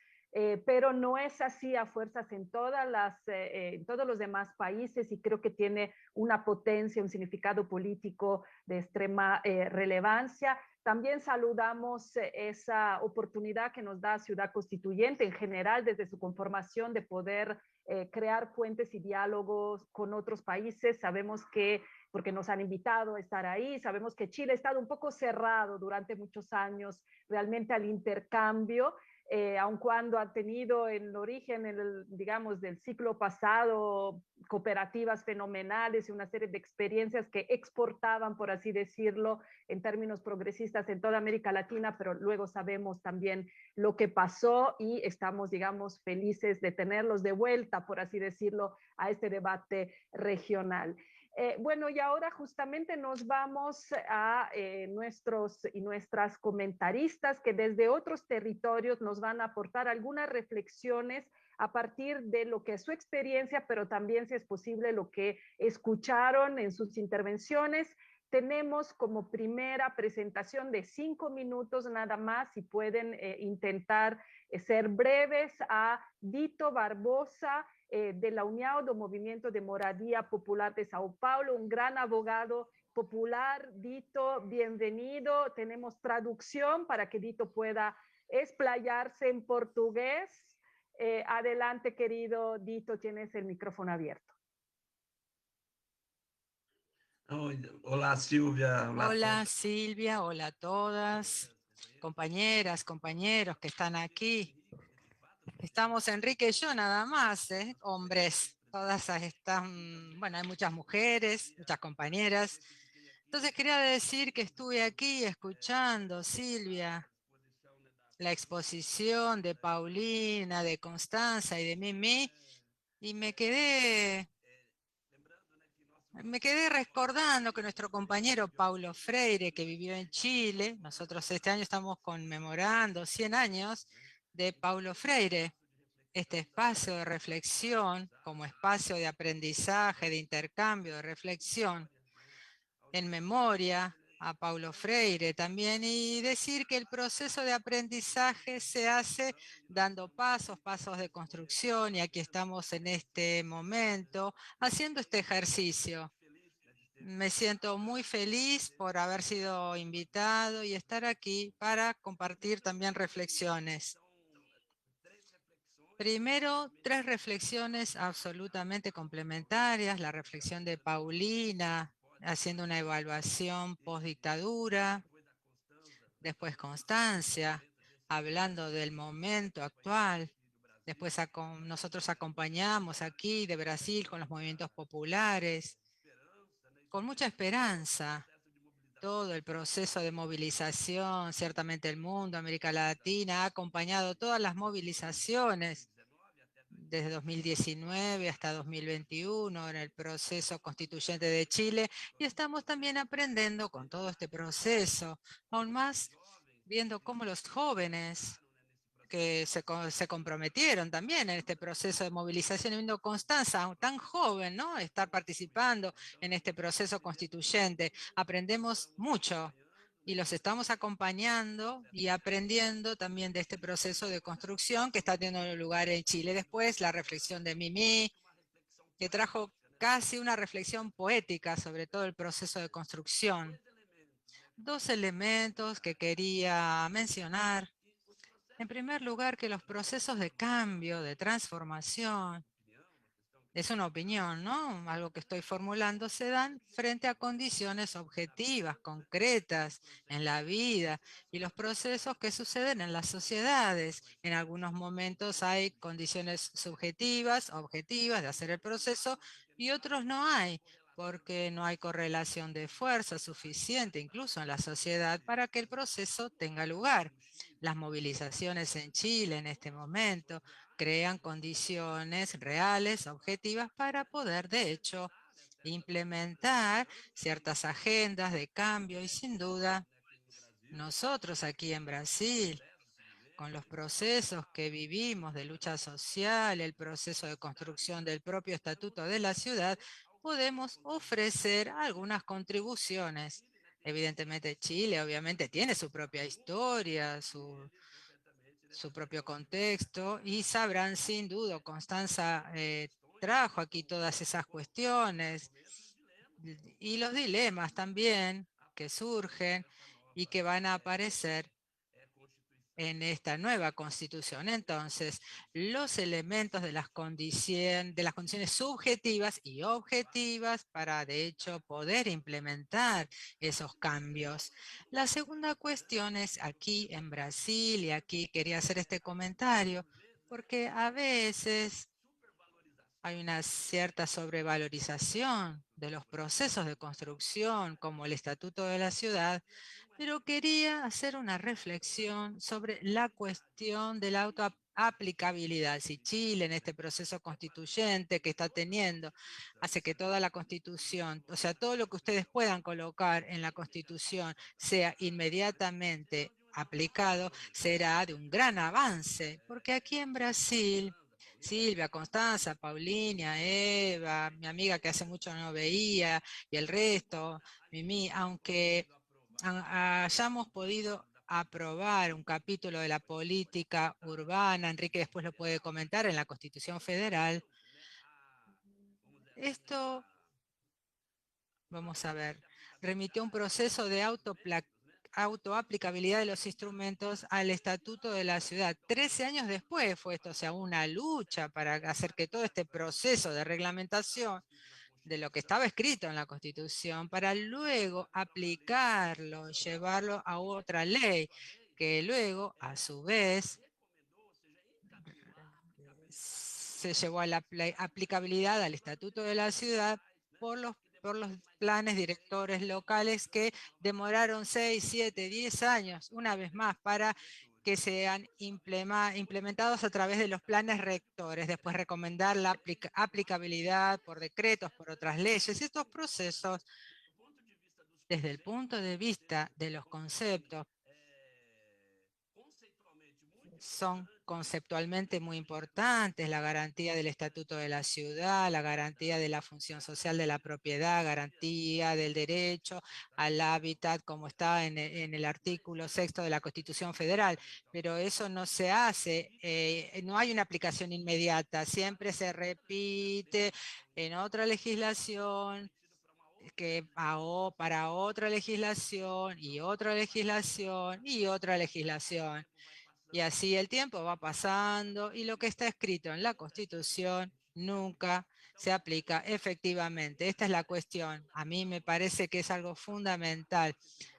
pero no es así a fuerzas en todos los demás países, y creo que tiene una potencia, un significado político de extrema relevancia. También saludamos esa oportunidad que nos da Ciudad Constituyente en general desde su conformación de poder crear puentes y diálogos con otros países. Sabemos que, porque nos han invitado a estar ahí, sabemos que Chile ha estado un poco cerrado durante muchos años realmente al intercambio, aun cuando ha tenido en origen, digamos, del ciclo pasado, cooperativas fenomenales y una serie de experiencias que exportaban, por así decirlo, en términos progresistas en toda América Latina, pero luego sabemos también lo que pasó y estamos, digamos, felices de tenerlos de vuelta, por así decirlo, a este debate regional. Bueno, y ahora justamente nos vamos a nuestros y nuestras comentaristas que desde otros territorios nos van a aportar algunas reflexiones a partir de lo que es su experiencia, pero también, si es posible, lo que escucharon en sus intervenciones. Tenemos como primera presentación de 5 minutos nada más, si pueden intentar ser breves, a Dito Barbosa, de la União do Movimiento de Moradia Popular de Sao Paulo, un gran abogado popular. Dito, bienvenido. Tenemos traducción para que Dito pueda explayarse en portugués. Adelante, querido Dito, tienes el micrófono abierto. Hola Silvia. Hola Silvia, hola a todas, compañeras, compañeros que están aquí. Estamos Enrique y yo nada más, hombres. Todas están, bueno, hay muchas mujeres, muchas compañeras. Entonces quería decir que estuve aquí escuchando, Silvia, la exposición de Paulina, de Constanza y de Mimi, y me quedé recordando que nuestro compañero Paulo Freire, que vivió en Chile, nosotros este año estamos conmemorando 100 años de Paulo Freire, este espacio de reflexión como espacio de aprendizaje, de intercambio, de reflexión, en memoria a Paulo Freire también, y decir que el proceso de aprendizaje se hace dando pasos de construcción, y aquí estamos en este momento haciendo este ejercicio. Me siento muy feliz por haber sido invitado y estar aquí para compartir también reflexiones. Primero, 3 reflexiones absolutamente complementarias. La reflexión de Paulina, haciendo una evaluación post-dictadura. Después Constancia, hablando del momento actual. Después nosotros acompañamos aquí de Brasil con los movimientos populares, con mucha esperanza. Todo el proceso de movilización, ciertamente el mundo, América Latina, ha acompañado todas las movilizaciones desde 2019 hasta 2021 en el proceso constituyente de Chile, y estamos también aprendiendo con todo este proceso, aún más viendo cómo los jóvenes que se comprometieron también en este proceso de movilización, y viendo Constanza, tan joven, ¿no? Estar participando en este proceso constituyente. Aprendemos mucho y los estamos acompañando y aprendiendo también de este proceso de construcción que está teniendo lugar en Chile. Después, la reflexión de Mimi, que trajo casi una reflexión poética sobre todo el proceso de construcción. 2 elementos que quería mencionar. En primer lugar, que los procesos de cambio, de transformación, es una opinión, ¿no? Algo que estoy formulando, se dan frente a condiciones objetivas, concretas en la vida y los procesos que suceden en las sociedades. En algunos momentos hay condiciones subjetivas, objetivas de hacer el proceso, y otros no hay, porque no hay correlación de fuerza suficiente, incluso en la sociedad, para que el proceso tenga lugar. Las movilizaciones en Chile en este momento crean condiciones reales, objetivas, para poder, de hecho, implementar ciertas agendas de cambio. Y sin duda, nosotros aquí en Brasil, con los procesos que vivimos de lucha social, el proceso de construcción del propio estatuto de la ciudad, podemos ofrecer algunas contribuciones. Evidentemente Chile obviamente tiene su propia historia, su propio contexto, y sabrán sin duda, Constanza trajo aquí todas esas cuestiones y los dilemas también que surgen y que van a aparecer en esta nueva constitución. Entonces, los elementos de las condiciones subjetivas y objetivas para, de hecho, poder implementar esos cambios. La segunda cuestión es aquí en Brasil, y aquí quería hacer este comentario, porque a veces hay una cierta sobrevalorización de los procesos de construcción, como el Estatuto de la Ciudad, pero quería hacer una reflexión sobre la cuestión de la autoaplicabilidad. Si Chile en este proceso constituyente que está teniendo hace que toda la constitución, o sea, todo lo que ustedes puedan colocar en la constitución sea inmediatamente aplicado, será de un gran avance, porque aquí en Brasil, Silvia, Constanza, Paulina, Eva, mi amiga que hace mucho no veía, y el resto, Mimi, aunque hayamos podido aprobar un capítulo de la política urbana, Enrique después lo puede comentar, en la Constitución Federal, esto, vamos a ver, remitió un proceso de autoaplicabilidad de los instrumentos al Estatuto de la Ciudad. 13 años después fue esto, o sea, una lucha para hacer que todo este proceso de reglamentación de lo que estaba escrito en la Constitución, para luego aplicarlo, llevarlo a otra ley, que luego, a su vez, se llevó a la aplicabilidad al Estatuto de la Ciudad por los por los planes directores locales que demoraron 6, 7, 10 años, una vez más, para que sean implementados a través de los planes rectores, después recomendar la aplicabilidad por decretos, por otras leyes. Estos procesos, desde el punto de vista de los conceptos, son conceptualmente muy importantes: la garantía del estatuto de la ciudad, la garantía de la función social de la propiedad, garantía del derecho al hábitat, como está en el artículo 6º de la Constitución Federal. Pero eso no se hace, no hay una aplicación inmediata, siempre se repite en otra legislación, que para otra legislación y otra legislación y otra legislación. Y así el tiempo va pasando y lo que está escrito en la Constitución nunca se aplica efectivamente. Esta es la cuestión. A mí me parece que es algo fundamental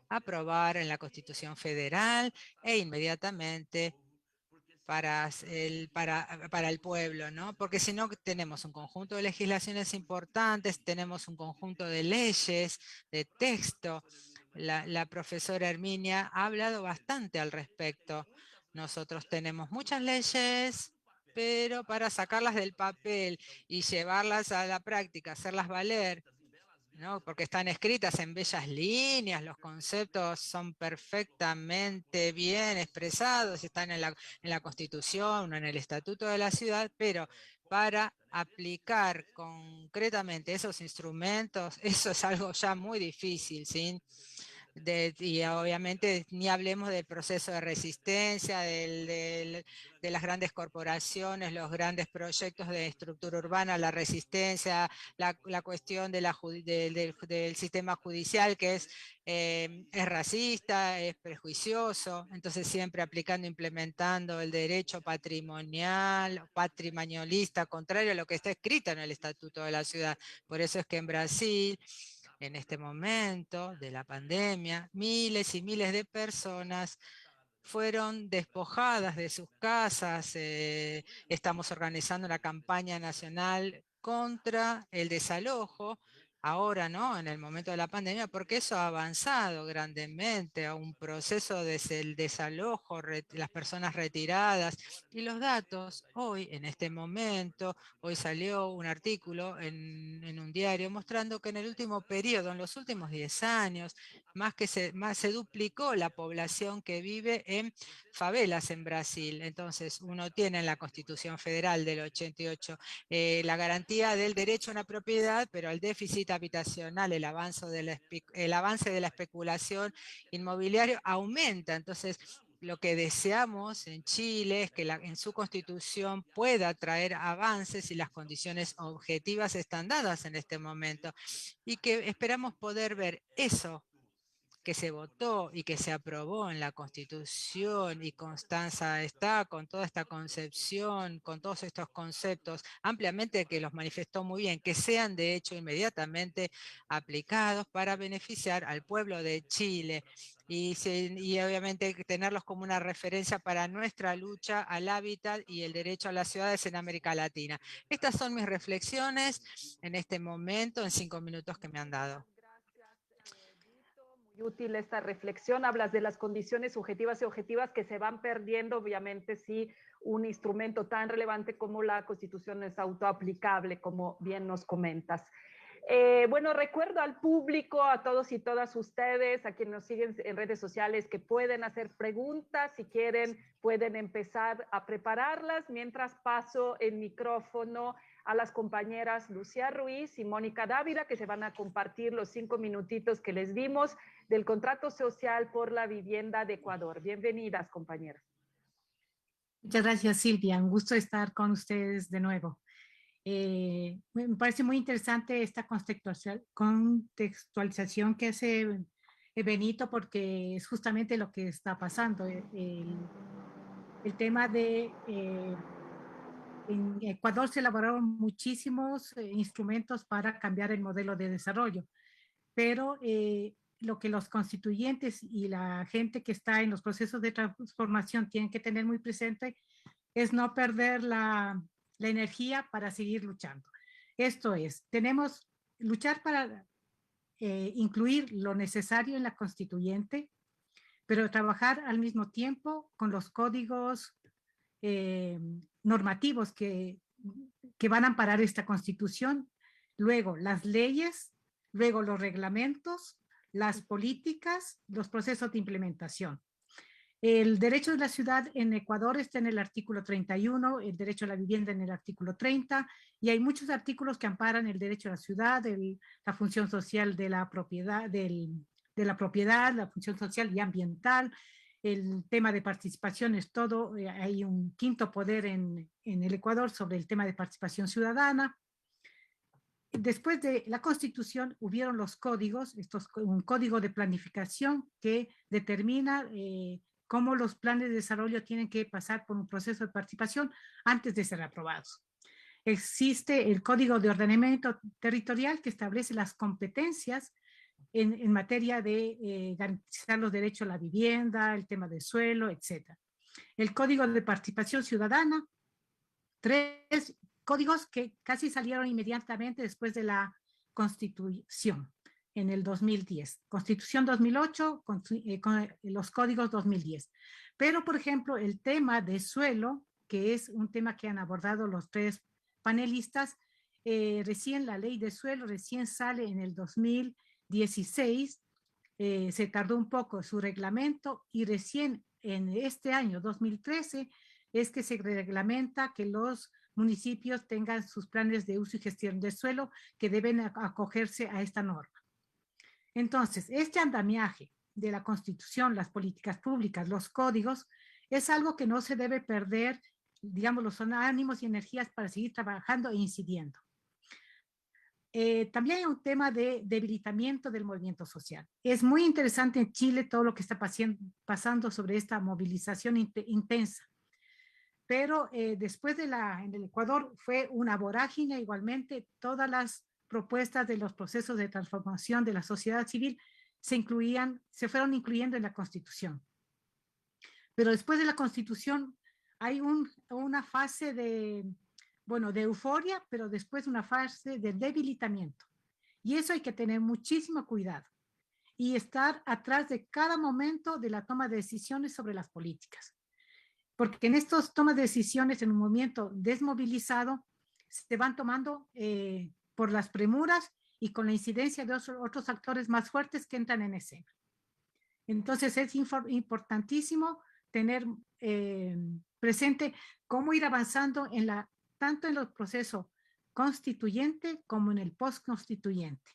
aprobar en la Constitución Federal e inmediatamente para el pueblo, ¿no? Porque si no tenemos un conjunto de legislaciones importantes, tenemos un conjunto de leyes, de texto. La profesora Herminia ha hablado bastante al respecto. Nosotros tenemos muchas leyes, pero para sacarlas del papel y llevarlas a la práctica, hacerlas valer, ¿no? Porque están escritas en bellas líneas, los conceptos son perfectamente bien expresados, están en la Constitución o en el Estatuto de la Ciudad, pero para aplicar concretamente esos instrumentos, eso es algo ya muy difícil, ¿sí? Y obviamente ni hablemos del proceso de resistencia, de las grandes corporaciones, los grandes proyectos de estructura urbana, la resistencia, la cuestión de del sistema judicial que es racista, es prejuicioso, entonces siempre aplicando, implementando el derecho patrimonial, patrimonialista, contrario a lo que está escrito en el Estatuto de la Ciudad. Por eso es que en Brasil, en este momento de la pandemia, miles y miles de personas fueron despojadas de sus casas. Estamos organizando una campaña nacional contra el desalojo, ahora, ¿no? En el momento de la pandemia, porque eso ha avanzado grandemente a un proceso de desalojo, las personas retiradas. Y los datos, hoy, en este momento, hoy salió un artículo en un diario mostrando que en el último periodo, en los últimos 10 años, se duplicó la población que vive en favelas en Brasil. Entonces, uno tiene en la Constitución Federal del 88 la garantía del derecho a una propiedad, pero el déficit habitacional, el avance de la especulación inmobiliaria aumenta. Entonces, lo que deseamos en Chile es que en su Constitución pueda traer avances y las condiciones objetivas están dadas en este momento. Y que esperamos poder ver eso que se votó y que se aprobó en la Constitución, y Constanza está con toda esta concepción, con todos estos conceptos ampliamente, que los manifestó muy bien, que sean de hecho inmediatamente aplicados para beneficiar al pueblo de Chile y obviamente tenerlos como una referencia para nuestra lucha al hábitat y el derecho a las ciudades en América Latina. Estas son mis reflexiones en este momento, en 5 minutos que me han dado. Muy útil esta reflexión. Hablas de las condiciones subjetivas y objetivas que se van perdiendo, obviamente, si un instrumento tan relevante como la Constitución es autoaplicable, como bien nos comentas. Bueno, recuerdo al público, a todos y todas ustedes, a quienes nos siguen en redes sociales, que pueden hacer preguntas. Si quieren, pueden empezar a prepararlas. Mientras paso el micrófono a las compañeras Lucía Ruiz y Mónica Dávila, que se van a compartir los 5 minutitos que les dimos del contrato social por la vivienda de Ecuador. Bienvenidas, compañeras. Muchas gracias, Silvia. Un gusto estar con ustedes de nuevo. Me parece muy interesante esta contextualización que hace Benito, porque es justamente lo que está pasando. El tema de... en Ecuador se elaboraron muchísimos instrumentos para cambiar el modelo de desarrollo, pero lo que los constituyentes y la gente que está en los procesos de transformación tienen que tener muy presente es no perder la energía para seguir luchando. Esto es, tenemos luchar incluir lo necesario en la constituyente, pero trabajar al mismo tiempo con los códigos normativos que van a amparar esta constitución, luego las leyes, luego los reglamentos, las políticas, los procesos de implementación. El derecho de la ciudad en Ecuador está en el artículo 31, el derecho a la vivienda en el artículo 30, y hay muchos artículos que amparan el derecho a la ciudad, la función social de la propiedad, la función social y ambiental, el tema de participación es todo, hay un quinto poder en el Ecuador sobre el tema de participación ciudadana. Después de la Constitución hubieron los códigos, un código de planificación que determina cómo los planes de desarrollo tienen que pasar por un proceso de participación antes de ser aprobados. Existe el Código de Ordenamiento Territorial que establece las competencias en materia de garantizar los derechos a la vivienda, el tema del suelo, etc. El Código de Participación Ciudadana, 3 códigos que casi salieron inmediatamente después de la Constitución en el 2010. Constitución 2008, con los códigos 2010. Pero, por ejemplo, el tema de suelo, que es un tema que han abordado los 3 panelistas, recién la ley de suelo recién sale en el 2016, se tardó un poco su reglamento y recién en este año 2013 es que se reglamenta que los municipios tengan sus planes de uso y gestión del suelo que deben acogerse a esta norma. Entonces, este andamiaje de la Constitución, las políticas públicas, los códigos, es algo que no se debe perder, digamos, los ánimos y energías para seguir trabajando e incidiendo. También hay un tema de debilitamiento del movimiento social. Es muy interesante en Chile todo lo que está pasando sobre esta movilización intensa. Pero después en el Ecuador fue una vorágine igualmente, todas las propuestas de los procesos de transformación de la sociedad civil se fueron incluyendo en la Constitución. Pero después de la Constitución hay una fase de euforia, pero después una fase de debilitamiento. Y eso hay que tener muchísimo cuidado y estar atrás de cada momento de la toma de decisiones sobre las políticas. Porque en estos tomas de decisiones en un movimiento desmovilizado se van tomando por las premuras y con la incidencia de otros actores más fuertes que entran en escena. Entonces es importantísimo tener presente cómo ir avanzando tanto en el proceso constituyente como en el post-constituyente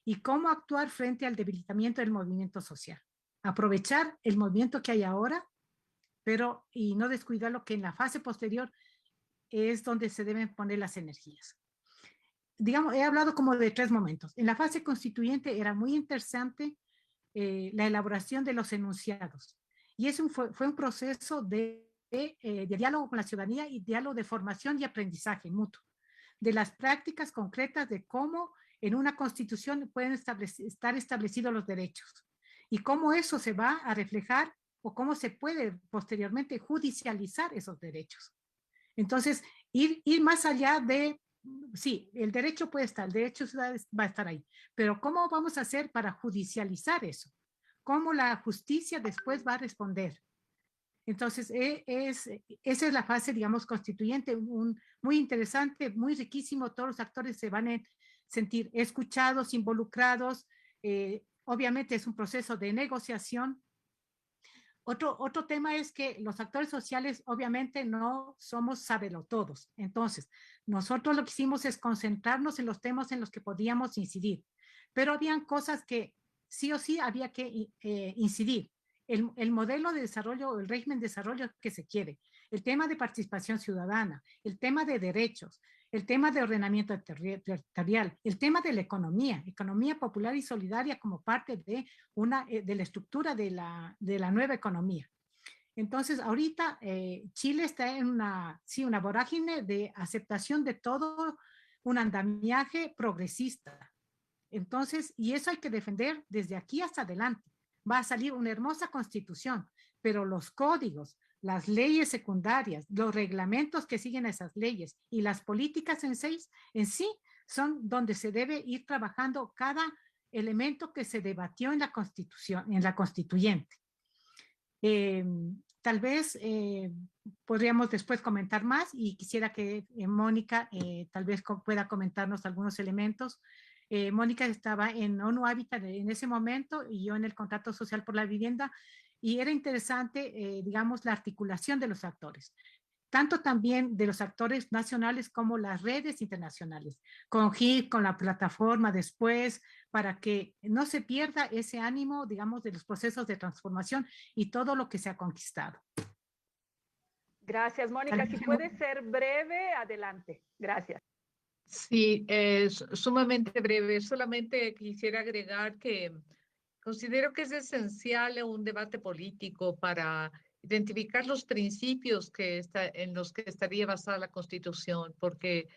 y cómo actuar frente al debilitamiento del movimiento social. Aprovechar el movimiento que hay ahora, y no descuidar lo que en la fase posterior es donde se deben poner las energías. Digamos, he hablado como de 3 momentos. En la fase constituyente era muy interesante la elaboración de los enunciados. Y eso fue un proceso de diálogo con la ciudadanía y diálogo de formación y aprendizaje mutuo. De las prácticas concretas de cómo en una constitución pueden estar establecidos los derechos. Y cómo eso se va a reflejar o cómo se puede posteriormente judicializar esos derechos. Entonces, ir más allá de, sí, el derecho puede estar, el derecho va a estar ahí, pero ¿cómo vamos a hacer para judicializar eso? ¿Cómo la justicia después va a responder? Entonces, esa es la fase, digamos, constituyente, muy interesante, muy riquísimo, todos los actores se van a sentir escuchados, involucrados, obviamente es un proceso de negociación. Otro tema es que los actores sociales obviamente no somos sabelotodos. Entonces, nosotros lo que hicimos es concentrarnos en los temas en los que podíamos incidir. Pero habían cosas que sí o sí había que incidir. El modelo de desarrollo, el régimen de desarrollo que se quiere, el tema de participación ciudadana, el tema de derechos, el tema de ordenamiento territorial, el tema de la economía popular y solidaria como parte de la estructura de la nueva economía. Entonces, ahorita Chile está en una vorágine de aceptación de todo un andamiaje progresista. Entonces, y eso hay que defender desde aquí hasta adelante. Va a salir una hermosa constitución, pero los códigos, las leyes secundarias, los reglamentos que siguen esas leyes y las políticas en sí son donde se debe ir trabajando cada elemento que se debatió en la Constitución, en la constituyente. Tal vez podríamos después comentar más y quisiera que Mónica tal vez pueda comentarnos algunos elementos. Mónica estaba en ONU Habitat en ese momento y yo en el Contrato Social por la Vivienda, y era interesante, digamos, la articulación de los actores, tanto también de los actores nacionales como las redes internacionales, con HIT, con la plataforma después, para que no se pierda ese ánimo, digamos, de los procesos de transformación y todo lo que se ha conquistado. Gracias, Mónica. Si puede ser breve, adelante. Gracias. Sí, es sumamente breve. Solamente quisiera agregar que considero que es esencial un debate político para identificar los principios en los que estaría basada la Constitución, porque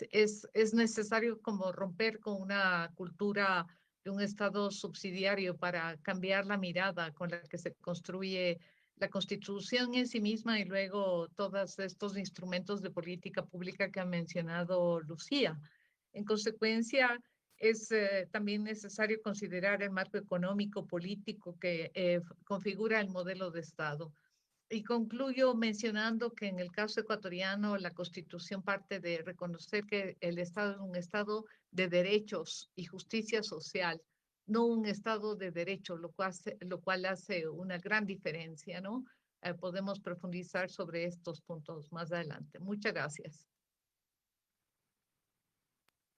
es necesario como romper con una cultura de un Estado subsidiario para cambiar la mirada con la que se construye la Constitución en sí misma y luego todos estos instrumentos de política pública que ha mencionado Lucía. En consecuencia, es también necesario considerar el marco económico, político que configura el modelo de Estado. Y concluyo mencionando que en el caso ecuatoriano la Constitución parte de reconocer que el Estado es un Estado de derechos y justicia social, no un Estado de derecho, lo cual hace una gran diferencia, ¿no? Podemos profundizar sobre estos puntos más adelante. Muchas gracias.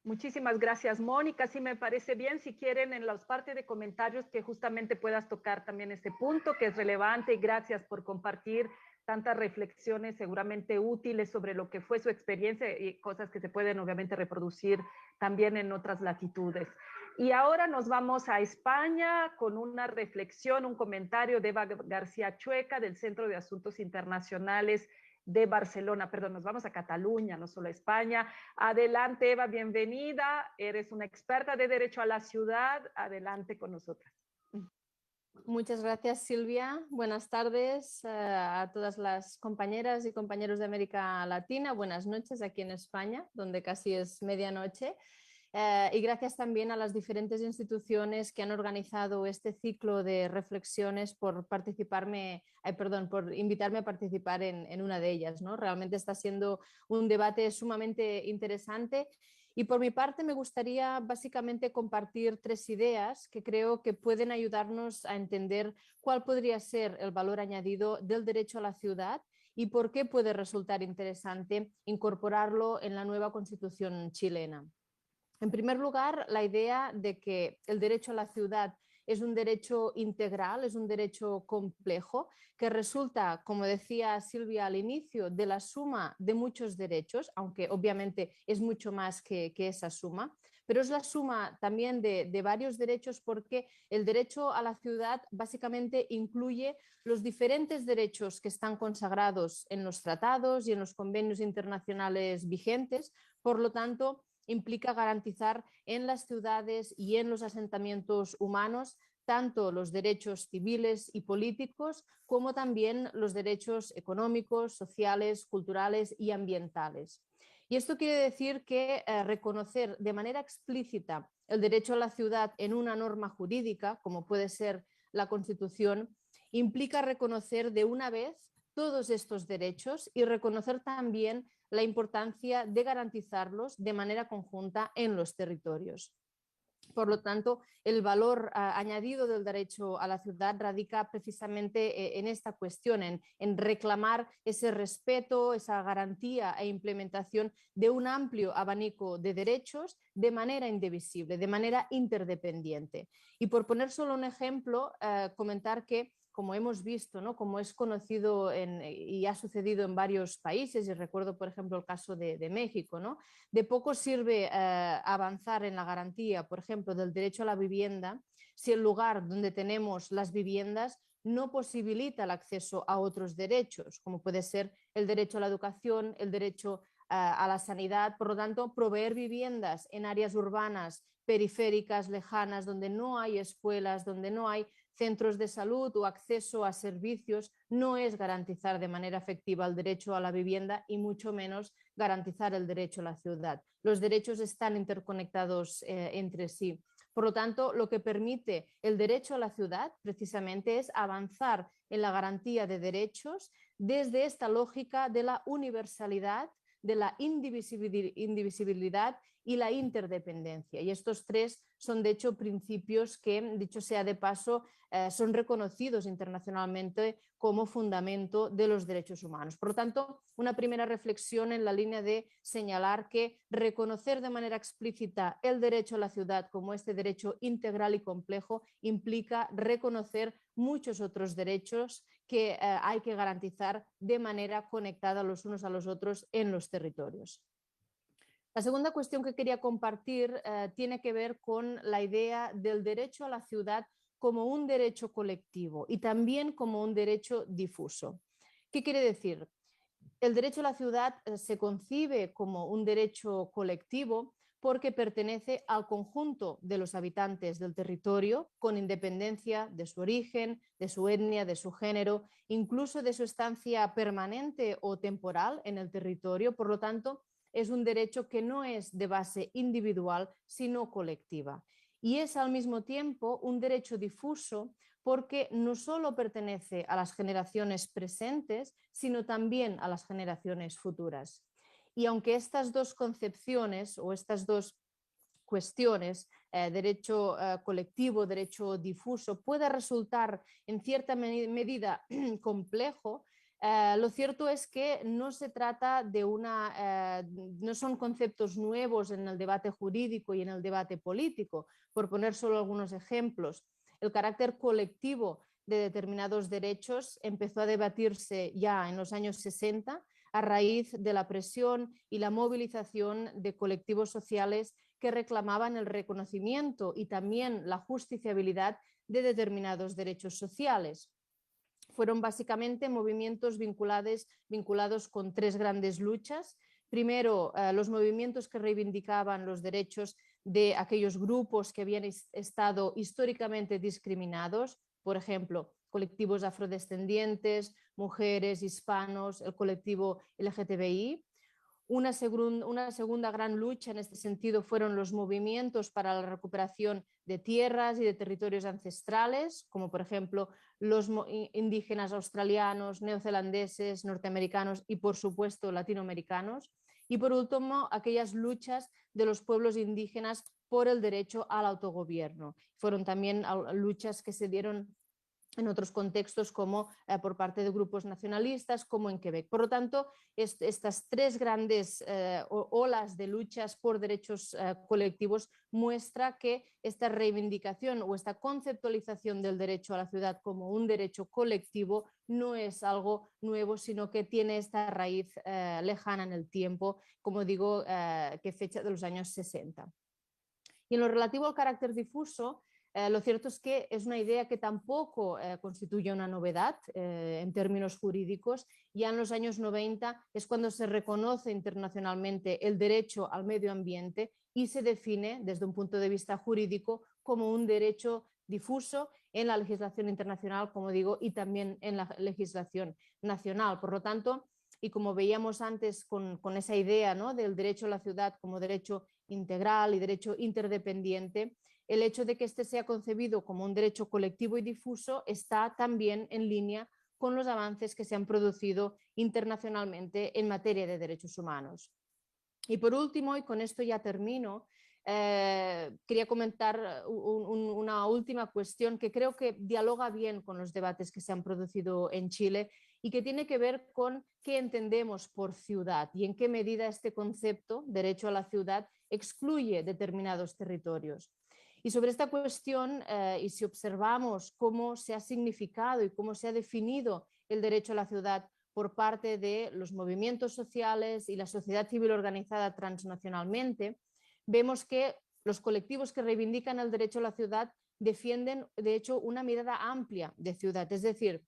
Muchísimas gracias, Mónica. Sí, me parece bien. Si quieren, en la parte de comentarios que justamente puedas tocar también este punto que es relevante, y gracias por compartir tantas reflexiones seguramente útiles sobre lo que fue su experiencia y cosas que se pueden obviamente reproducir también en otras latitudes. Y ahora nos vamos a España con una reflexión, un comentario de Eva García Chueca del Centro de Asuntos Internacionales de Barcelona, perdón, nos vamos a Cataluña, no solo a España. Adelante, Eva, bienvenida. Eres una experta de Derecho a la Ciudad. Adelante con nosotras. Muchas gracias, Silvia. Buenas tardes a todas las compañeras y compañeros de América Latina. Buenas noches aquí en España, donde casi es medianoche. Y gracias también a las diferentes instituciones que han organizado este ciclo de reflexiones por invitarme a participar en una de ellas, ¿no? Realmente está siendo un debate sumamente interesante. Y por mi parte me gustaría básicamente compartir 3 ideas que creo que pueden ayudarnos a entender cuál podría ser el valor añadido del derecho a la ciudad y por qué puede resultar interesante incorporarlo en la nueva Constitución chilena. En primer lugar, la idea de que el derecho a la ciudad es un derecho integral, es un derecho complejo que resulta, como decía Silvia al inicio, de la suma de muchos derechos, aunque obviamente es mucho más que esa suma, pero es la suma también de varios derechos porque el derecho a la ciudad básicamente incluye los diferentes derechos que están consagrados en los tratados y en los convenios internacionales vigentes. Por lo tanto, implica garantizar en las ciudades y en los asentamientos humanos tanto los derechos civiles y políticos como también los derechos económicos, sociales, culturales y ambientales. Y esto quiere decir que reconocer de manera explícita el derecho a la ciudad en una norma jurídica, como puede ser la Constitución, implica reconocer de una vez todos estos derechos y reconocer también la importancia de garantizarlos de manera conjunta en los territorios. Por lo tanto, el valor añadido del derecho a la ciudad radica precisamente en esta cuestión, en reclamar ese respeto, esa garantía e implementación de un amplio abanico de derechos de manera indivisible, de manera interdependiente. Y por poner solo un ejemplo, comentar que, como hemos visto, ¿no? Como es conocido y ha sucedido en varios países, y recuerdo por ejemplo el caso de México, ¿no? De poco sirve avanzar en la garantía, por ejemplo, del derecho a la vivienda si el lugar donde tenemos las viviendas no posibilita el acceso a otros derechos, como puede ser el derecho a la educación, el derecho a la sanidad. Por lo tanto, proveer viviendas en áreas urbanas, periféricas, lejanas, donde no hay escuelas, donde no hay centros de salud o acceso a servicios, no es garantizar de manera efectiva el derecho a la vivienda y mucho menos garantizar el derecho a la ciudad. Los derechos están interconectados entre sí. Por lo tanto, lo que permite el derecho a la ciudad precisamente es avanzar en la garantía de derechos desde esta lógica de la universalidad, de la indivisibilidad y la interdependencia. Y estos tres son, de hecho, principios que, dicho sea de paso, son reconocidos internacionalmente como fundamento de los derechos humanos. Por lo tanto, una primera reflexión en la línea de señalar que reconocer de manera explícita el derecho a la ciudad como este derecho integral y complejo implica reconocer muchos otros derechos que hay que garantizar de manera conectada los unos a los otros en los territorios. La segunda cuestión que quería compartir tiene que ver con la idea del derecho a la ciudad como un derecho colectivo y también como un derecho difuso. ¿Qué quiere decir? El derecho a la ciudad se concibe como un derecho colectivo porque pertenece al conjunto de los habitantes del territorio, con independencia de su origen, de su etnia, de su género, incluso de su estancia permanente o temporal en el territorio. Por lo tanto, es un derecho que no es de base individual, sino colectiva. Y es al mismo tiempo un derecho difuso porque no solo pertenece a las generaciones presentes, sino también a las generaciones futuras. Y aunque estas dos concepciones o estas dos cuestiones, derecho colectivo, derecho difuso, pueda resultar en cierta medida complejo, lo cierto es que no se trata de no son conceptos nuevos en el debate jurídico y en el debate político. Por poner solo algunos ejemplos, el carácter colectivo de determinados derechos empezó a debatirse ya en los años 60 a raíz de la presión y la movilización de colectivos sociales que reclamaban el reconocimiento y también la justiciabilidad de determinados derechos sociales. Fueron básicamente movimientos vinculados con tres grandes luchas. Primero, los movimientos que reivindicaban los derechos de aquellos grupos que habían estado históricamente discriminados, por ejemplo, colectivos afrodescendientes, mujeres, hispanos, el colectivo LGTBI. Una segunda gran lucha en este sentido fueron los movimientos para la recuperación de tierras y de territorios ancestrales, como por ejemplo los indígenas australianos, neozelandeses, norteamericanos y por supuesto latinoamericanos. Y por último, aquellas luchas de los pueblos indígenas por el derecho al autogobierno. Fueron también luchas que se dieron en otros contextos como por parte de grupos nacionalistas como en Quebec. Por lo tanto, estas tres grandes olas de luchas por derechos colectivos muestra que esta reivindicación o esta conceptualización del derecho a la ciudad como un derecho colectivo no es algo nuevo, sino que tiene esta raíz lejana en el tiempo, como digo, que fecha de los años 60. Y en lo relativo al carácter difuso, lo cierto es que es una idea que tampoco constituye una novedad en términos jurídicos. Ya en los años 90 es cuando se reconoce internacionalmente el derecho al medio ambiente y se define desde un punto de vista jurídico como un derecho difuso en la legislación internacional, como digo, y también en la legislación nacional. Por lo tanto, y como veíamos antes con esa idea, ¿no?, del derecho a la ciudad como derecho integral y derecho interdependiente, el hecho de que este sea concebido como un derecho colectivo y difuso está también en línea con los avances que se han producido internacionalmente en materia de derechos humanos. Y por último, y con esto ya termino, quería comentar una última cuestión que creo que dialoga bien con los debates que se han producido en Chile y que tiene que ver con qué entendemos por ciudad y en qué medida este concepto, derecho a la ciudad, excluye determinados territorios. Y sobre esta cuestión, y si observamos cómo se ha significado y cómo se ha definido el derecho a la ciudad por parte de los movimientos sociales y la sociedad civil organizada transnacionalmente, vemos que los colectivos que reivindican el derecho a la ciudad defienden, de hecho, una mirada amplia de ciudad, es decir,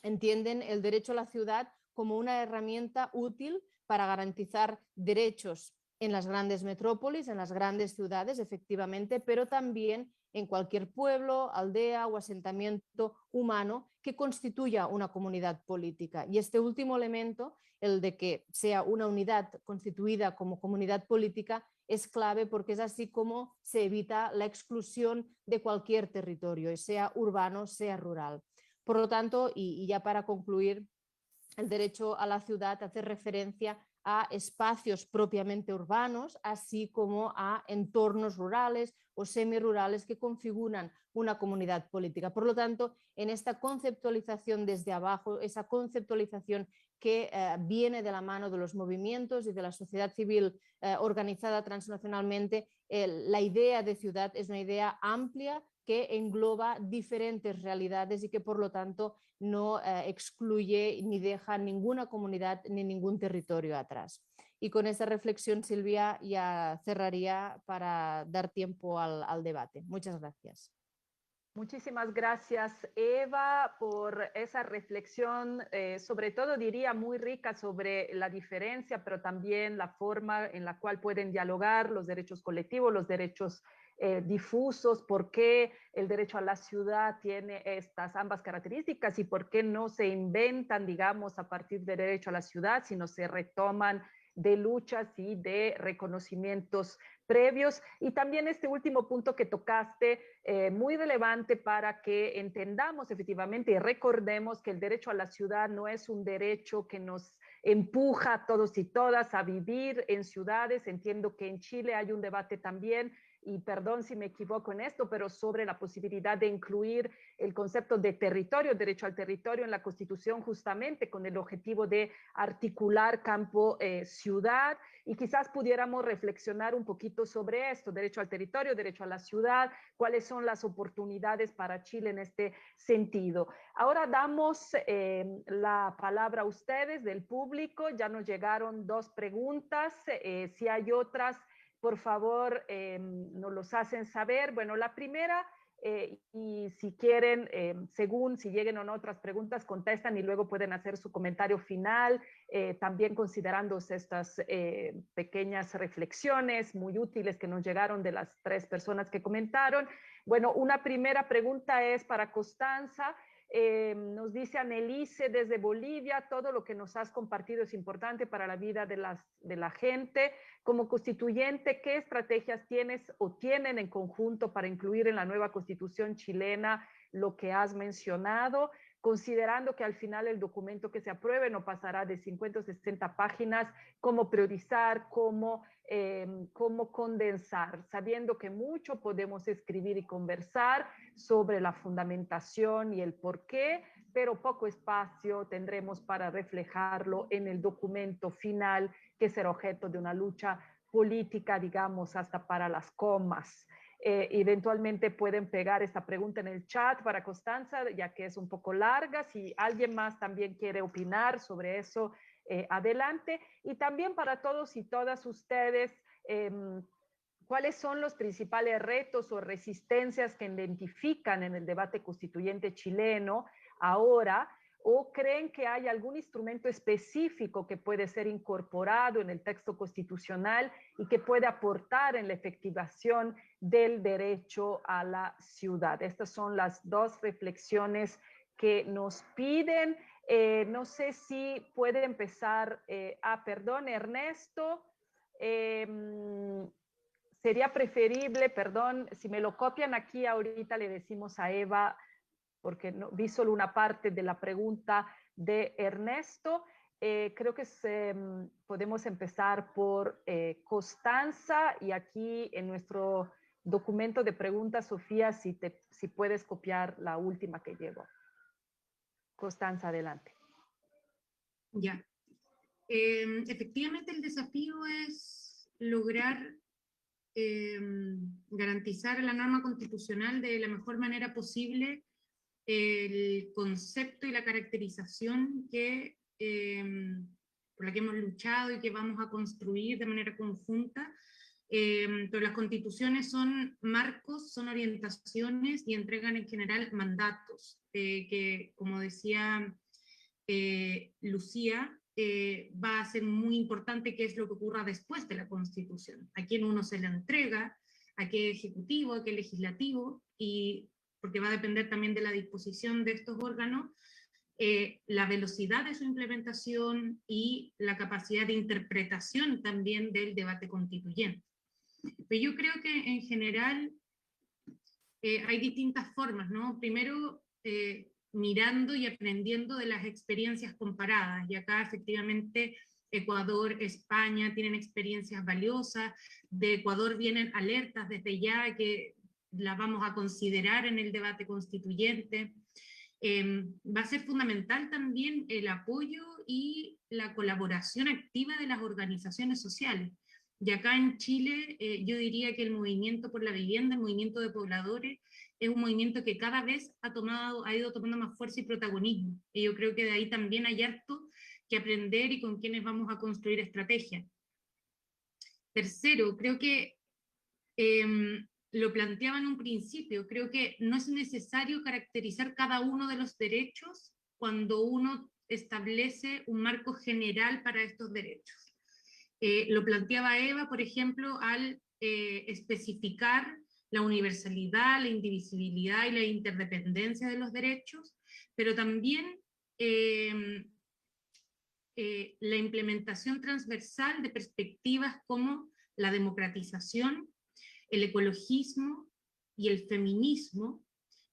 entienden el derecho a la ciudad como una herramienta útil para garantizar derechos en las grandes metrópolis, en las grandes ciudades, efectivamente, pero también en cualquier pueblo, aldea o asentamiento humano que constituya una comunidad política. Y este último elemento, el de que sea una unidad constituida como comunidad política, es clave porque es así como se evita la exclusión de cualquier territorio, sea urbano, sea rural. Por lo tanto, y ya para concluir, el derecho a la ciudad hace referencia a espacios propiamente urbanos, así como a entornos rurales o semirurales que configuran una comunidad política. Por lo tanto, en esta conceptualización desde abajo, esa conceptualización que viene de la mano de los movimientos y de la sociedad civil organizada transnacionalmente, la idea de ciudad es una idea amplia que engloba diferentes realidades y que por lo tanto no excluye ni deja ninguna comunidad ni ningún territorio atrás. Y con esa reflexión, Silvia, ya cerraría para dar tiempo al debate. Muchas gracias. Muchísimas gracias, Eva, por esa reflexión, sobre todo diría muy rica sobre la diferencia, pero también la forma en la cual pueden dialogar los derechos colectivos, los derechos difusos, por qué el derecho a la ciudad tiene estas ambas características y por qué no se inventan, digamos, a partir del derecho a la ciudad, sino se retoman de luchas y de reconocimientos previos. Y también este último punto que tocaste, muy relevante para que entendamos efectivamente y recordemos que el derecho a la ciudad no es un derecho que nos empuja a todos y todas a vivir en ciudades. Entiendo que en Chile hay un debate también, y perdón si me equivoco en esto, pero sobre la posibilidad de incluir el concepto de territorio, derecho al territorio en la Constitución, justamente con el objetivo de articular campo-ciudad, y quizás pudiéramos reflexionar un poquito sobre esto, derecho al territorio, derecho a la ciudad, cuáles son las oportunidades para Chile en este sentido. Ahora damos la palabra a ustedes del público, ya nos llegaron 2 preguntas, si hay otras, por favor, nos los hacen saber. Bueno, la primera, y si quieren, según si lleguen o no otras preguntas, contestan y luego pueden hacer su comentario final, también considerando estas pequeñas reflexiones muy útiles que nos llegaron de las 3 personas que comentaron. Bueno, una primera pregunta es para Constanza. Nos dice Annelise desde Bolivia, todo lo que nos has compartido es importante para la vida de la gente. Como constituyente, ¿qué estrategias tienes o tienen en conjunto para incluir en la nueva constitución chilena lo que has mencionado? Considerando que al final el documento que se apruebe no pasará de 50 o 60 páginas, ¿cómo priorizar, cómo condensar? Sabiendo que mucho podemos escribir y conversar sobre la fundamentación y el porqué, pero poco espacio tendremos para reflejarlo en el documento final, que será objeto de una lucha política, digamos, hasta para las comas. Eventualmente pueden pegar esta pregunta en el chat para Constanza, ya que es un poco larga. Si alguien más también quiere opinar sobre eso, adelante. Y también para todos y todas ustedes, ¿cuáles son los principales retos o resistencias que identifican en el debate constituyente chileno ahora? ¿O creen que hay algún instrumento específico que puede ser incorporado en el texto constitucional y que puede aportar en la efectivación del derecho a la ciudad? Estas son las 2 reflexiones que nos piden. No sé si puede empezar. Perdón, Ernesto. Sería preferible, perdón, si me lo copian aquí ahorita le decimos a Eva, porque no, vi solo una parte de la pregunta de Ernesto. Creo que podemos empezar por Constanza, y aquí en nuestro documento de preguntas, Sofía, si puedes copiar la última que llegó. Constanza, adelante. Ya. Efectivamente, el desafío es lograr garantizar la norma constitucional de la mejor manera posible el concepto y la caracterización por la que hemos luchado y que vamos a construir de manera conjunta. Pero las constituciones son marcos, son orientaciones y entregan en general mandatos, que como decía Lucía, va a ser muy importante qué es lo que ocurra después de la Constitución, a quién uno se la entrega, a qué ejecutivo, a qué legislativo, y porque va a depender también de la disposición de estos órganos, la velocidad de su implementación y la capacidad de interpretación también del debate constituyente. Pero yo creo que en general hay distintas formas, ¿no? Primero, mirando y aprendiendo de las experiencias comparadas, y acá efectivamente Ecuador, España tienen experiencias valiosas, de Ecuador vienen alertas desde ya que las vamos a considerar en el debate constituyente. Va a ser fundamental también el apoyo y la colaboración activa de las organizaciones sociales. Y acá en Chile, yo diría que el movimiento por la vivienda, el movimiento de pobladores, es un movimiento que cada vez ha ido tomando más fuerza y protagonismo. Y yo creo que de ahí también hay harto que aprender y con quienes vamos a construir estrategias. Tercero, creo que lo planteaba en un principio, creo que no es necesario caracterizar cada uno de los derechos cuando uno establece un marco general para estos derechos. Lo planteaba Eva, por ejemplo, al especificar la universalidad, la indivisibilidad y la interdependencia de los derechos, pero también la implementación transversal de perspectivas como la democratización, el ecologismo y el feminismo.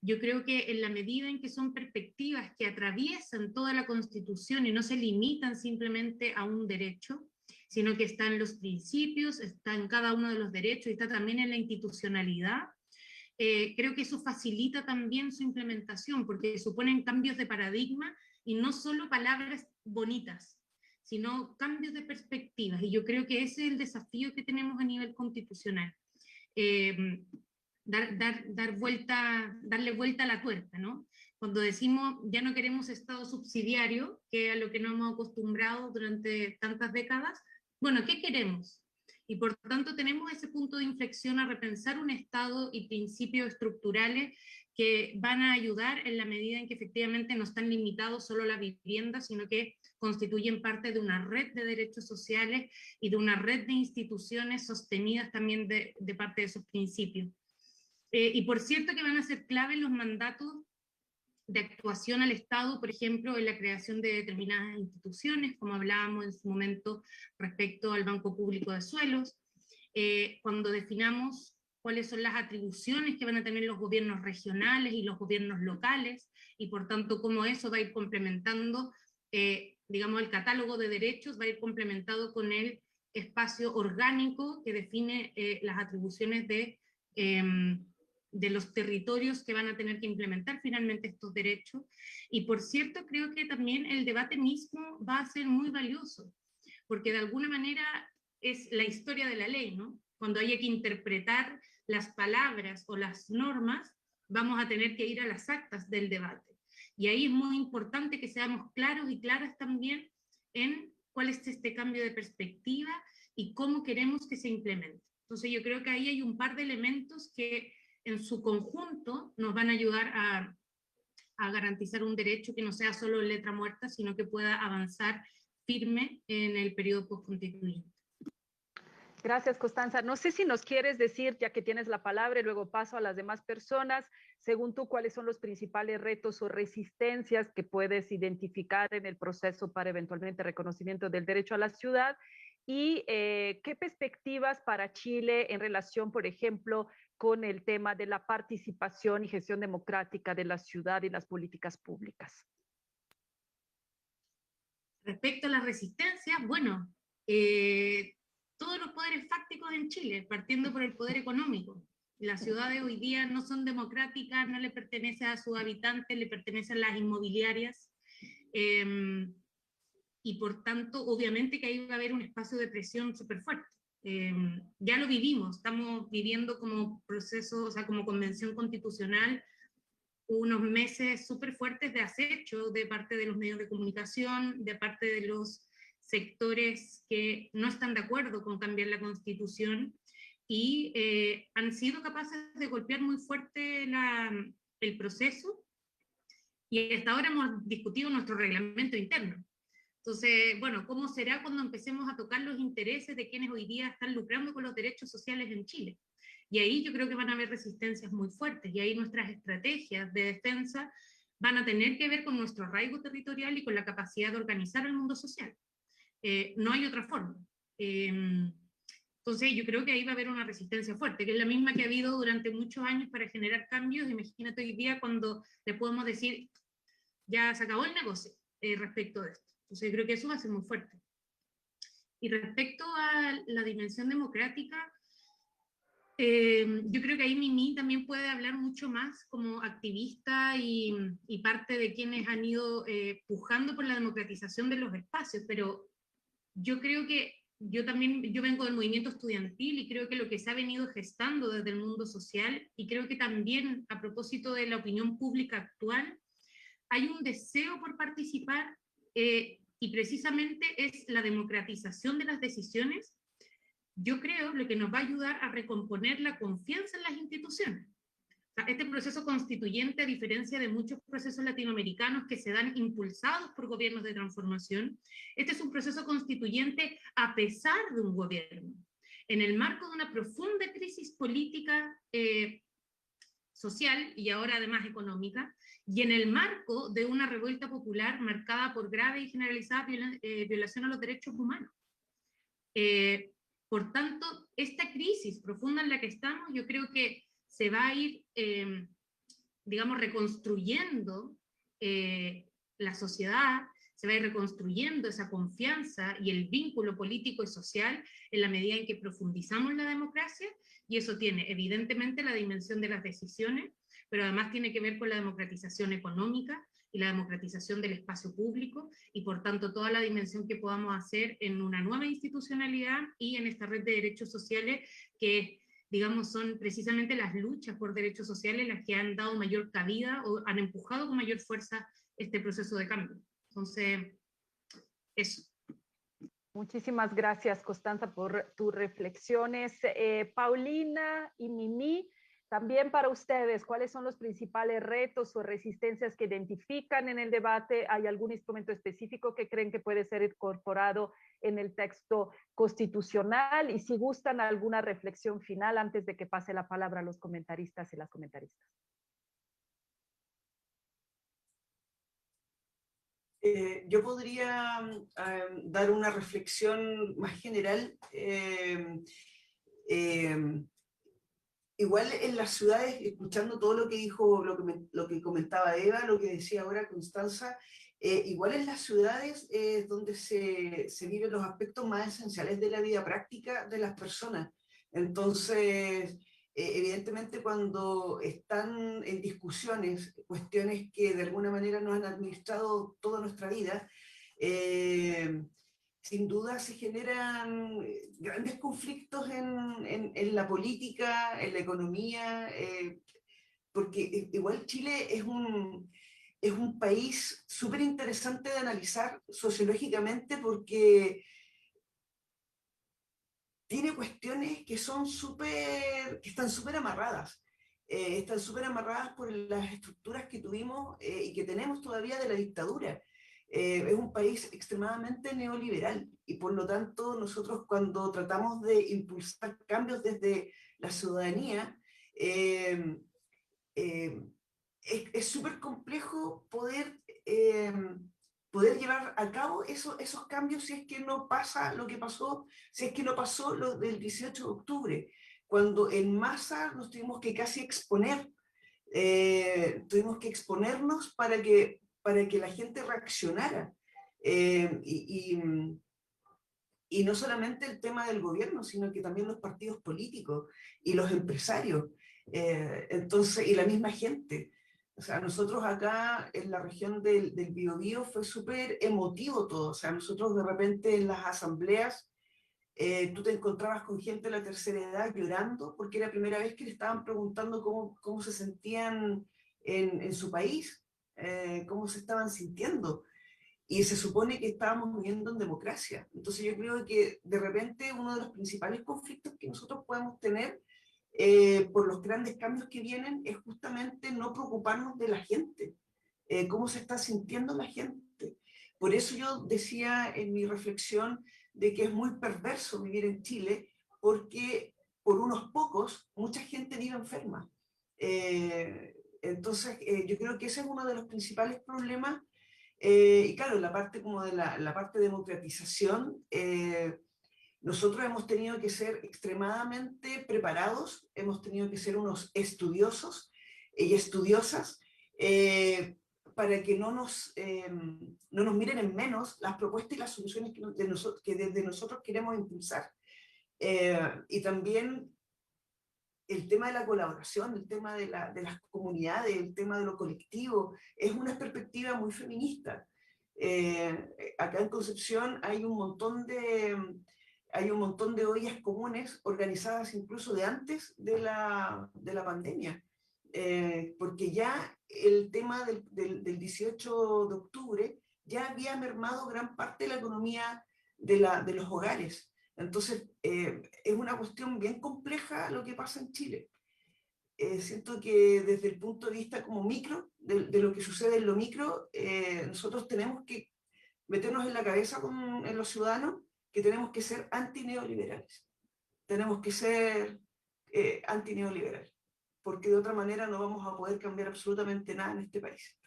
Yo creo que en la medida en que son perspectivas que atraviesan toda la Constitución y no se limitan simplemente a un derecho, sino que están los principios, está en cada uno de los derechos y está también en la institucionalidad, creo que eso facilita también su implementación, porque suponen cambios de paradigma y no solo palabras bonitas, sino cambios de perspectivas, y yo creo que ese es el desafío que tenemos a nivel constitucional. Darle vuelta a la tuerca, ¿no? Cuando decimos ya no queremos Estado subsidiario, que es a lo que nos hemos acostumbrado durante tantas décadas, bueno, ¿qué queremos? Y por tanto tenemos ese punto de inflexión a repensar un Estado y principios estructurales que van a ayudar en la medida en que efectivamente no están limitados solo a la vivienda, sino que constituyen parte de una red de derechos sociales y de una red de instituciones sostenidas también de parte de esos principios. Y por cierto que van a ser clave los mandatos de actuación al Estado, por ejemplo, en la creación de determinadas instituciones, como hablábamos en su momento respecto al Banco Público de Suelos, cuando definamos cuáles son las atribuciones que van a tener los gobiernos regionales y los gobiernos locales, y por tanto cómo eso va a ir complementando, digamos, el catálogo de derechos, va a ir complementado con el espacio orgánico que define las atribuciones de los territorios que van a tener que implementar finalmente estos derechos. Y por cierto, creo que también el debate mismo va a ser muy valioso, porque de alguna manera es la historia de la ley, ¿no? Cuando haya que interpretar las palabras o las normas, vamos a tener que ir a las actas del debate. Y ahí es muy importante que seamos claros y claras también en cuál es este cambio de perspectiva y cómo queremos que se implemente. Entonces yo creo que ahí hay un par de elementos que en su conjunto nos van a ayudar a garantizar un derecho que no sea solo letra muerta, sino que pueda avanzar firme en el periodo postconstituyente. Gracias, Constanza. No sé si nos quieres decir, ya que tienes la palabra y luego paso a las demás personas, según tú, cuáles son los principales retos o resistencias que puedes identificar en el proceso para eventualmente reconocimiento del derecho a la ciudad, y qué perspectivas para Chile en relación, por ejemplo, con el tema de la participación y gestión democrática de la ciudad y las políticas públicas. Respecto a la resistencia, bueno, todos los poderes fácticos en Chile, partiendo por el poder económico. Las ciudades hoy día no son democráticas, no le pertenecen a sus habitantes, le pertenecen a las inmobiliarias, y por tanto, obviamente que ahí va a haber un espacio de presión súper fuerte. Ya lo vivimos, estamos viviendo como proceso, o sea, como convención constitucional, unos meses súper fuertes de acecho de parte de los medios de comunicación, de parte de los sectores que no están de acuerdo con cambiar la Constitución, y han sido capaces de golpear muy fuerte el proceso, y hasta ahora hemos discutido nuestro reglamento interno. Entonces, bueno, ¿cómo será cuando empecemos a tocar los intereses de quienes hoy día están lucrando con los derechos sociales en Chile? Y ahí yo creo que van a haber resistencias muy fuertes, y ahí nuestras estrategias de defensa van a tener que ver con nuestro arraigo territorial y con la capacidad de organizar el mundo social. No hay otra forma. Entonces yo creo que ahí va a haber una resistencia fuerte, que es la misma que ha habido durante muchos años para generar cambios. Imagínate hoy día cuando le podemos decir, ya se acabó el negocio respecto de esto. Entonces yo creo que eso va a ser muy fuerte. Y respecto a la dimensión democrática, yo creo que ahí Mimi también puede hablar mucho más como activista y parte de quienes han ido pujando por la democratización de los espacios, pero yo creo que yo vengo del movimiento estudiantil y creo que lo que se ha venido gestando desde el mundo social, y creo que también a propósito de la opinión pública actual, hay un deseo por participar y precisamente es la democratización de las decisiones. Yo creo lo que nos va a ayudar a recomponer la confianza en las instituciones. O sea, este proceso constituyente, a diferencia de muchos procesos latinoamericanos que se dan impulsados por gobiernos de transformación, este es un proceso constituyente a pesar de un gobierno, en el marco de una profunda crisis política, social y ahora además económica, y en el marco de una revuelta popular marcada por grave y generalizada violación a los derechos humanos. Por tanto, esta crisis profunda en la que estamos, yo creo que se va a ir, digamos, reconstruyendo la sociedad, se va a ir reconstruyendo esa confianza y el vínculo político y social en la medida en que profundizamos la democracia, y eso tiene evidentemente la dimensión de las decisiones, pero además tiene que ver con la democratización económica y la democratización del espacio público, y por tanto toda la dimensión que podamos hacer en una nueva institucionalidad y en esta red de derechos sociales que, digamos, son precisamente las luchas por derechos sociales las que han dado mayor cabida o han empujado con mayor fuerza este proceso de cambio. Entonces, eso. Muchísimas gracias, Constanza, por tus reflexiones. Paulina y Mimi, también para ustedes, ¿cuáles son los principales retos o resistencias que identifican en el debate? ¿Hay algún instrumento específico que creen que puede ser incorporado en el texto constitucional? Y si gustan, alguna reflexión final antes de que pase la palabra a los comentaristas y las comentaristas. Yo podría dar una reflexión más general. Igual en las ciudades, escuchando todo lo que dijo, lo que comentaba Eva, lo que decía ahora Constanza, igual en las ciudades es donde se viven los aspectos más esenciales de la vida práctica de las personas. Entonces, evidentemente cuando están en discusiones, cuestiones que de alguna manera nos han administrado toda nuestra vida, sin duda se generan grandes conflictos en la política, en la economía, porque igual Chile es un país súper interesante de analizar sociológicamente, porque tiene cuestiones que están súper amarradas. Están súper amarradas por las estructuras que tuvimos y que tenemos todavía de la dictadura. Es un país extremadamente neoliberal, y por lo tanto nosotros cuando tratamos de impulsar cambios desde la ciudadanía, es súper complejo poder llevar a cabo esos cambios si es que no pasa lo que pasó, si es que no pasó lo del 18 de octubre, cuando en masa nos tuvimos que casi exponer, tuvimos que exponernos para que la gente reaccionara. Y no solamente el tema del gobierno, sino que también los partidos políticos y los empresarios, entonces, y la misma gente. O sea, nosotros acá en la región del Biobío fue súper emotivo todo. O sea, nosotros de repente en las asambleas, tú te encontrabas con gente de la tercera edad llorando porque era la primera vez que le estaban preguntando cómo se sentían en su país, cómo se estaban sintiendo. Y se supone que estábamos viviendo en democracia. Entonces yo creo que de repente uno de los principales conflictos que nosotros podemos tener por los grandes cambios que vienen es justamente no preocuparnos de la gente, cómo se está sintiendo la gente. Por eso yo decía en mi reflexión de que es muy perverso vivir en Chile, porque por unos pocos mucha gente vive enferma. Entonces, yo creo que ese es uno de los principales problemas. Y claro, la parte como de la parte de democratización, nosotros hemos tenido que ser extremadamente preparados, hemos tenido que ser unos estudiosos y estudiosas, para que no nos miren en menos las propuestas y las soluciones que desde nosotros queremos impulsar. Y también el tema de la colaboración, el tema de las comunidades, el tema de lo colectivo, es una perspectiva muy feminista. Acá en Concepción hay un montón de ollas comunes organizadas incluso de antes de la pandemia. Porque ya el tema del 18 de octubre ya había mermado gran parte de la economía de los hogares. Entonces, es una cuestión bien compleja lo que pasa en Chile. Siento que desde el punto de vista como micro, de lo que sucede en lo micro, nosotros tenemos que meternos en la cabeza en los ciudadanos que tenemos que ser antineoliberales. Tenemos que ser antineoliberales, porque de otra manera no vamos a poder cambiar absolutamente nada en este país.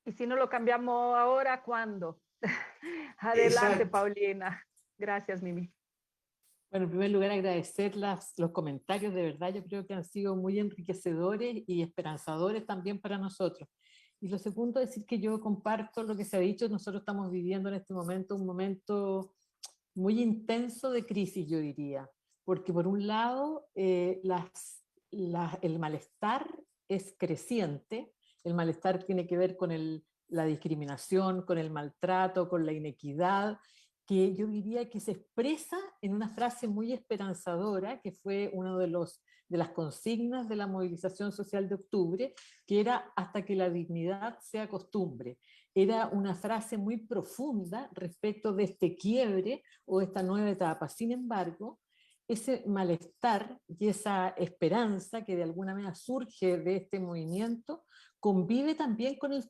Y si no lo cambiamos ahora, ¿cuándo? Adelante, Exacto. Paulina. Gracias, Mimi. Bueno, en primer lugar, agradecer los comentarios, de verdad, yo creo que han sido muy enriquecedores y esperanzadores también para nosotros. Y lo segundo, decir que yo comparto lo que se ha dicho, nosotros estamos viviendo en este momento un momento muy intenso de crisis, yo diría, porque por un lado el malestar es creciente, el malestar tiene que ver con la discriminación, con el maltrato, con la inequidad, que yo diría que se expresa en una frase muy esperanzadora, que fue una de las consignas de la movilización social de octubre, que era hasta que la dignidad sea costumbre. Era una frase muy profunda respecto de este quiebre o esta nueva etapa. Sin embargo, ese malestar y esa esperanza que de alguna manera surge de este movimiento convive también con el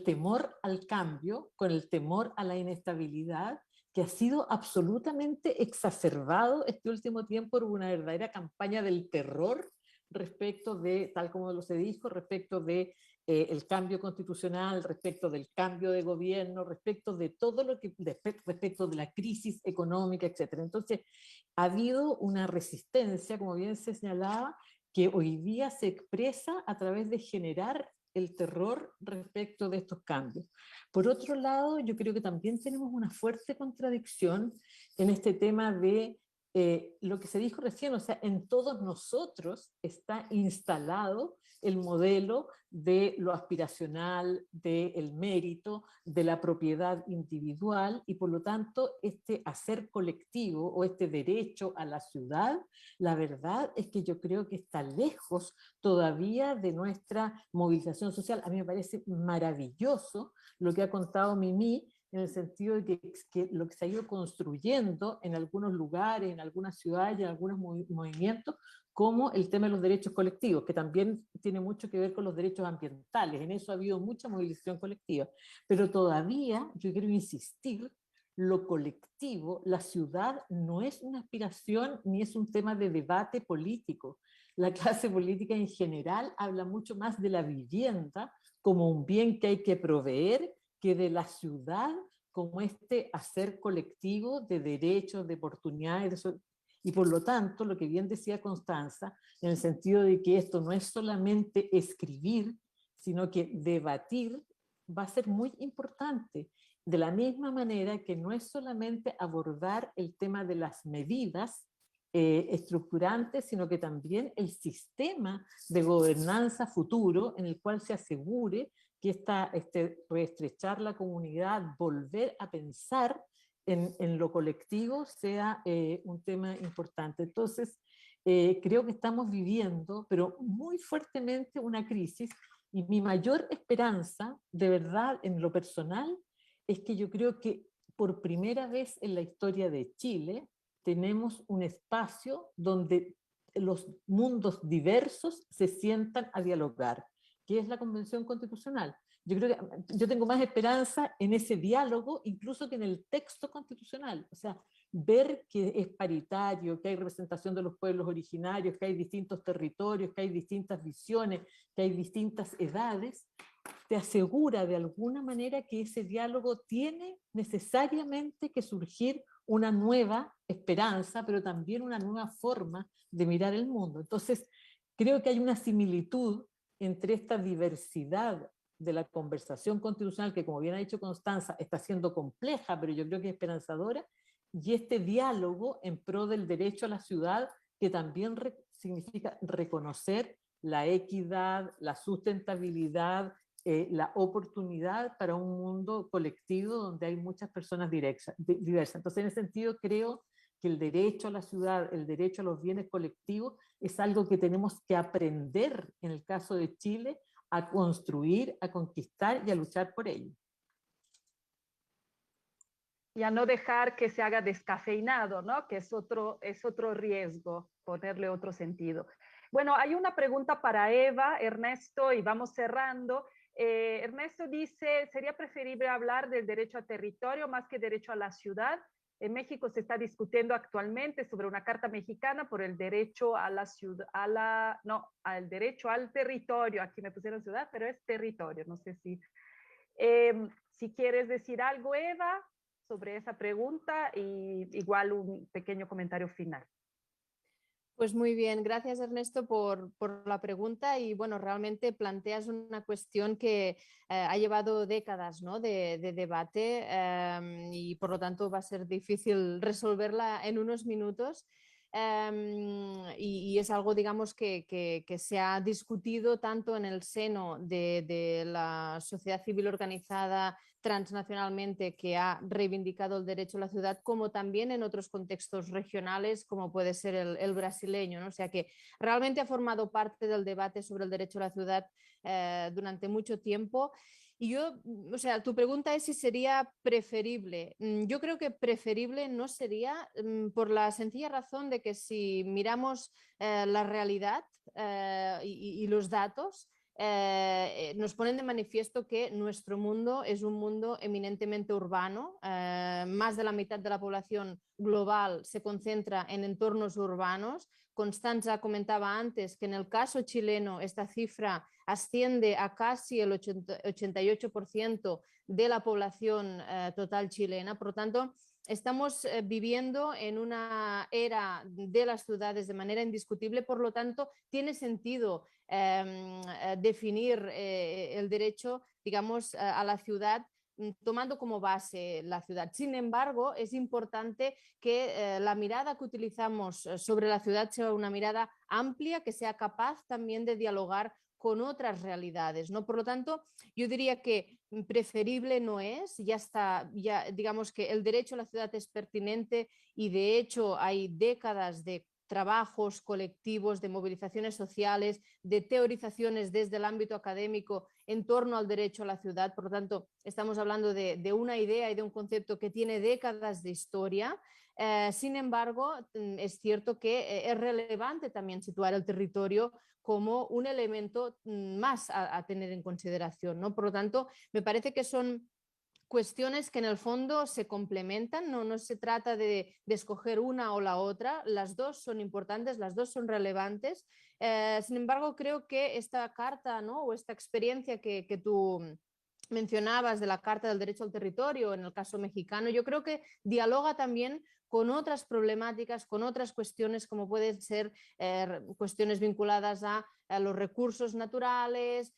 temor al cambio, con el temor a la inestabilidad, que ha sido absolutamente exacerbado este último tiempo por una verdadera campaña del terror respecto de, tal como se dijo, respecto de el cambio constitucional, respecto del cambio de gobierno, respecto de todo lo que, respecto de la crisis económica, etc. Entonces, ha habido una resistencia, como bien se señalaba, que hoy día se expresa a través de generar el terror respecto de estos cambios. Por otro lado, yo creo que también tenemos una fuerte contradicción en este tema de lo que se dijo recién, o sea, en todos nosotros está instalado el modelo de lo aspiracional, del mérito, de la propiedad individual, y por lo tanto este hacer colectivo o este derecho a la ciudad, la verdad es que yo creo que está lejos todavía de nuestra movilización social. A mí me parece maravilloso lo que ha contado Mimi, en el sentido de que lo que se ha ido construyendo en algunos lugares, en algunas ciudades y en algunos movimientos, como el tema de los derechos colectivos, que también tiene mucho que ver con los derechos ambientales. En eso ha habido mucha movilización colectiva. Pero todavía, yo quiero insistir, lo colectivo, la ciudad no es una aspiración ni es un tema de debate político. La clase política en general habla mucho más de la vivienda como un bien que hay que proveer, que de la ciudad como este hacer colectivo de derechos, de oportunidades, y por lo tanto, lo que bien decía Constanza, en el sentido de que esto no es solamente escribir, sino que debatir va a ser muy importante. De la misma manera que no es solamente abordar el tema de las medidas estructurantes, sino que también el sistema de gobernanza futuro en el cual se asegure que reestrechar la comunidad, volver a pensar en lo colectivo sea un tema importante. Entonces, creo que estamos viviendo, pero muy fuertemente, una crisis, y mi mayor esperanza, de verdad, en lo personal, es que yo creo que por primera vez en la historia de Chile tenemos un espacio donde los mundos diversos se sientan a dialogar, que es la Convención Constitucional. yo creo que yo tengo más esperanza en ese diálogo, incluso que en el texto constitucional. O sea, ver que es paritario, que hay representación de los pueblos originarios, que hay distintos territorios, que hay distintas visiones, que hay distintas edades, te asegura de alguna manera que ese diálogo tiene necesariamente que surgir una nueva esperanza, pero también una nueva forma de mirar el mundo. Entonces, creo que hay una similitud entre esta diversidad de la conversación constitucional, que como bien ha dicho Constanza, está siendo compleja, pero yo creo que es esperanzadora, y este diálogo en pro del derecho a la ciudad, que también significa reconocer la equidad, la sustentabilidad, la oportunidad para un mundo colectivo donde hay muchas personas diversas. Entonces, en ese sentido, creo que el derecho a la ciudad, el derecho a los bienes colectivos, es algo que tenemos que aprender, en el caso de Chile, a construir, a conquistar y a luchar por ello. Y a no dejar que se haga descafeinado, ¿no? Que es otro riesgo, ponerle otro sentido. Bueno, hay una pregunta para Eva, Ernesto, y vamos cerrando. Ernesto dice, ¿sería preferible hablar del derecho a territorio más que derecho a la ciudad? En México se está discutiendo actualmente sobre una carta mexicana por el derecho a la ciudad, al derecho al territorio. Aquí me pusieron ciudad, pero es territorio. No sé si quieres decir algo, Eva, sobre esa pregunta, y igual un pequeño comentario final. Pues muy bien, gracias Ernesto por la pregunta, y bueno, realmente planteas una cuestión que ha llevado décadas, ¿no?, de debate, y por lo tanto va a ser difícil resolverla en unos minutos. Y es algo, digamos, que se ha discutido tanto en el seno de la sociedad civil organizada transnacionalmente, que ha reivindicado el derecho a la ciudad, como también en otros contextos regionales, como puede ser el brasileño, ¿no? O sea que realmente ha formado parte del debate sobre el derecho a la ciudad durante mucho tiempo. Y yo, o sea, tu pregunta es si sería preferible. Yo creo que preferible no sería, por la sencilla razón de que si miramos la realidad y los datos, nos ponen de manifiesto que nuestro mundo es un mundo eminentemente urbano. Más de la mitad de la población global se concentra en entornos urbanos. Constanza comentaba antes que en el caso chileno esta cifra asciende a casi el 88% de la población total chilena. Por lo tanto, estamos viviendo en una era de las ciudades de manera indiscutible. Por lo tanto, tiene sentido definir el derecho, digamos, a la ciudad, tomando como base la ciudad. Sin embargo, es importante que la mirada que utilizamos sobre la ciudad sea una mirada amplia, que sea capaz también de dialogar con otras realidades, ¿no? Por lo tanto, yo diría que preferible no es, ya está, ya digamos que el derecho a la ciudad es pertinente, y de hecho hay décadas de trabajos colectivos, de movilizaciones sociales, de teorizaciones desde el ámbito académico en torno al derecho a la ciudad. Por lo tanto, estamos hablando de una idea y de un concepto que tiene décadas de historia. Sin embargo, es cierto que es relevante también situar el territorio como un elemento más a tener en consideración, ¿no? Por lo tanto, me parece que son cuestiones que en el fondo se complementan, no se trata de escoger una o la otra, las dos son importantes, las dos son relevantes. Sin embargo, creo que esta carta, ¿no?, o esta experiencia que tú mencionabas de la Carta del Derecho al Territorio, en el caso mexicano, yo creo que dialoga también con otras problemáticas, con otras cuestiones, como pueden ser cuestiones vinculadas a los recursos naturales,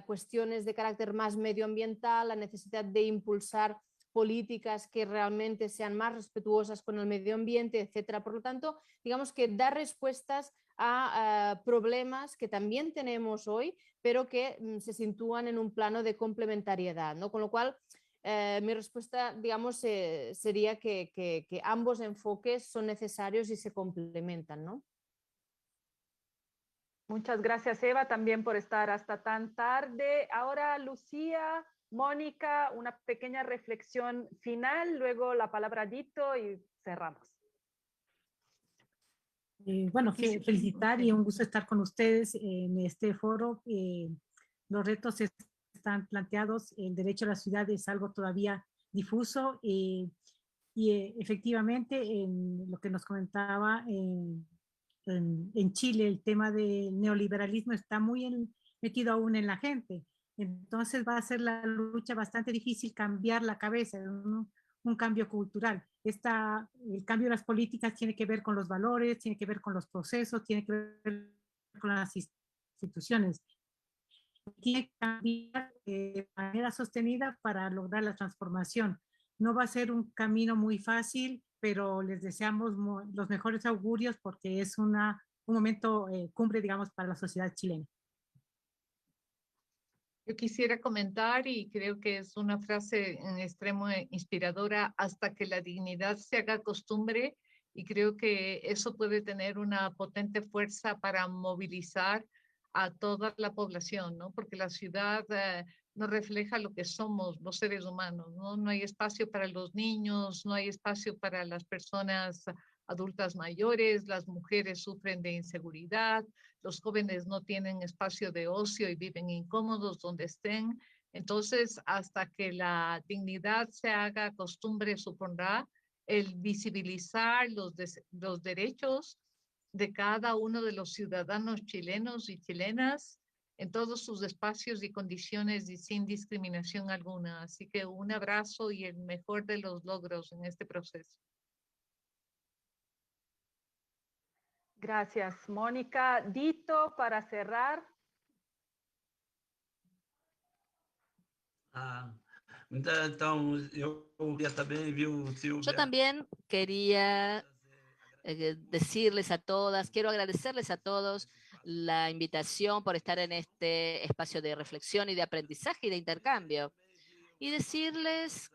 cuestiones de carácter más medioambiental, la necesidad de impulsar políticas que realmente sean más respetuosas con el medio ambiente, etcétera. Por lo tanto, digamos que da respuestas a problemas que también tenemos hoy, pero que se sitúan en un plano de complementariedad, ¿no? Con lo cual, mi respuesta, digamos, sería que ambos enfoques son necesarios y se complementan, ¿no? Muchas gracias, Eva, también por estar hasta tan tarde. Ahora, Lucía, Mónica, una pequeña reflexión final, luego la palabra a Dito y cerramos. Bueno, felicitar y un gusto estar con ustedes en este foro. Los retos están planteados. El derecho a la ciudad es algo todavía difuso efectivamente en lo que nos comentaba en Chile, el tema del neoliberalismo está muy metido aún en la gente. Entonces va a ser la lucha bastante difícil cambiar la cabeza, un cambio cultural. El cambio de las políticas tiene que ver con los valores, tiene que ver con los procesos, tiene que ver con las instituciones. Tiene que cambiar de manera sostenida para lograr la transformación. No va a ser un camino muy fácil, pero les deseamos los mejores augurios porque es un momento cumbre, digamos, para la sociedad chilena. Yo quisiera comentar, y creo que es una frase en extremo inspiradora: hasta que la dignidad se haga costumbre, y creo que eso puede tener una potente fuerza para movilizar a toda la población, ¿no? Porque la ciudad no refleja lo que somos los seres humanos, ¿no? No hay espacio para los niños, no hay espacio para las personas adultas mayores, las mujeres sufren de inseguridad, los jóvenes no tienen espacio de ocio y viven incómodos donde estén. Entonces, hasta que la dignidad se haga costumbre, supondrá el visibilizar los derechos de cada uno de los ciudadanos chilenos y chilenas en todos sus espacios y condiciones y sin discriminación alguna. Así que un abrazo y el mejor de los logros en este proceso. Gracias, Mónica. Dito, para cerrar. Então, eu queria também, viu, Silvia? Yo también quería decirles a todas, quiero agradecerles a todos la invitación por estar en este espacio de reflexión y de aprendizaje y de intercambio. Y decirles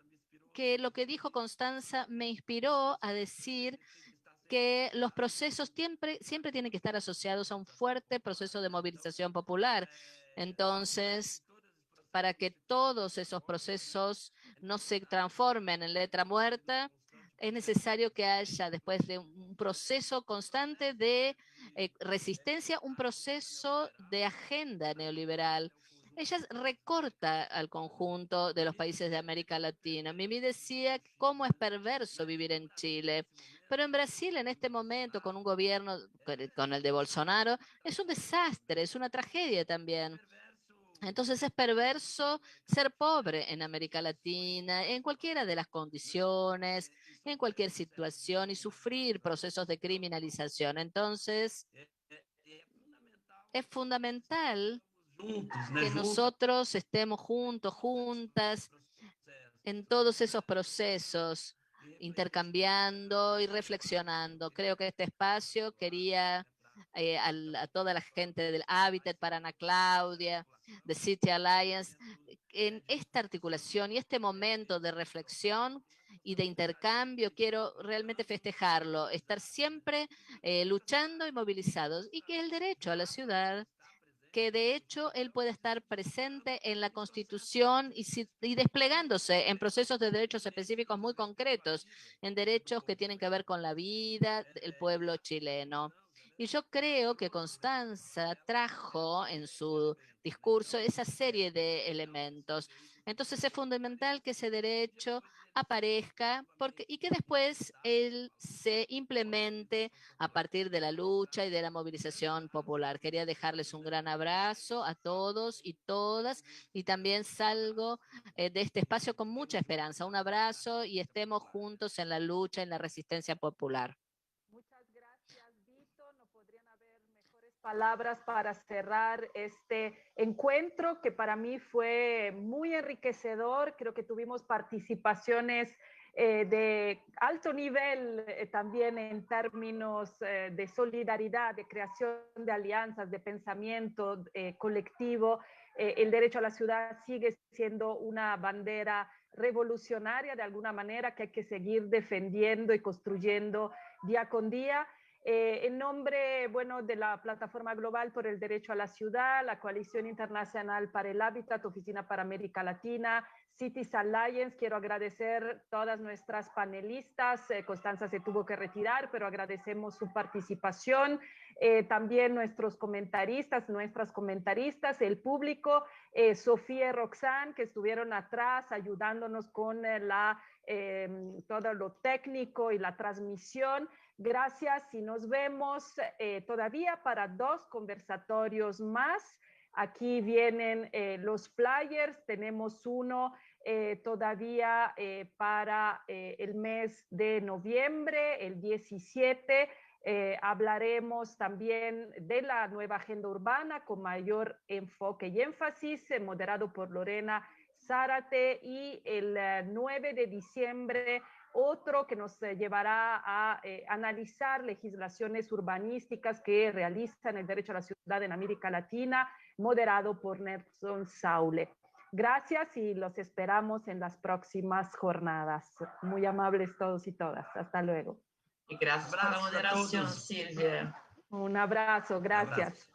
que lo que dijo Constanza me inspiró a decir que los procesos siempre tienen que estar asociados a un fuerte proceso de movilización popular. Entonces, para que todos esos procesos no se transformen en letra muerta, es necesario que haya, después de un proceso constante de resistencia, un proceso de agenda neoliberal. Ella recorta al conjunto de los países de América Latina. Mimi decía cómo es perverso vivir en Chile, pero en Brasil en este momento, con un gobierno, con el de Bolsonaro, es un desastre, es una tragedia también. Entonces es perverso ser pobre en América Latina, en cualquiera de las condiciones, en cualquier situación y sufrir procesos de criminalización. Entonces es fundamental que nosotros estemos juntos, juntas, en todos esos procesos, intercambiando y reflexionando. Creo que este espacio quería a toda la gente del Habitat para Ana Claudia, de City Alliance, en esta articulación y este momento de reflexión y de intercambio, quiero realmente festejarlo, estar siempre luchando y movilizados, y que el derecho a la ciudad, que de hecho él puede estar presente en la Constitución y desplegándose en procesos de derechos específicos muy concretos, en derechos que tienen que ver con la vida del pueblo chileno. Y yo creo que Constanza trajo en su discurso esa serie de elementos. Entonces es fundamental que ese derecho aparezca y que después él se implemente a partir de la lucha y de la movilización popular. Quería dejarles un gran abrazo a todos y todas, y también salgo de este espacio con mucha esperanza. Un abrazo y estemos juntos en la lucha, en la resistencia popular. Muchas gracias, Vito. No podrían haber mejores palabras para cerrar este encuentro, que para mí fue muy enriquecedor. Creo que tuvimos participaciones de alto nivel también en términos de solidaridad, de creación de alianzas, de pensamiento colectivo. El derecho a la ciudad sigue siendo una bandera revolucionaria de alguna manera que hay que seguir defendiendo y construyendo día con día. En nombre, bueno, de la Plataforma Global por el Derecho a la Ciudad, la Coalición Internacional para el Hábitat, Oficina para América Latina, Cities Alliance, quiero agradecer todas nuestras panelistas. Constanza se tuvo que retirar, pero agradecemos su participación. También nuestras comentaristas, el público, Sofía y Roxanne, que estuvieron atrás ayudándonos con todo lo técnico y la transmisión. Gracias y nos vemos todavía para 2 conversatorios más. Aquí vienen los flyers, tenemos uno todavía para el mes de noviembre, el 17. Hablaremos también de la nueva agenda urbana con mayor enfoque y énfasis, moderado por Lorena Zárate, y el 9 de diciembre otro que nos llevará a analizar legislaciones urbanísticas que realizan el derecho a la ciudad en América Latina, moderado por Nelson Saule. Gracias y los esperamos en las próximas jornadas. Muy amables todos y todas. Hasta luego. Y gracias por la moderación, Silvia. Un abrazo, gracias.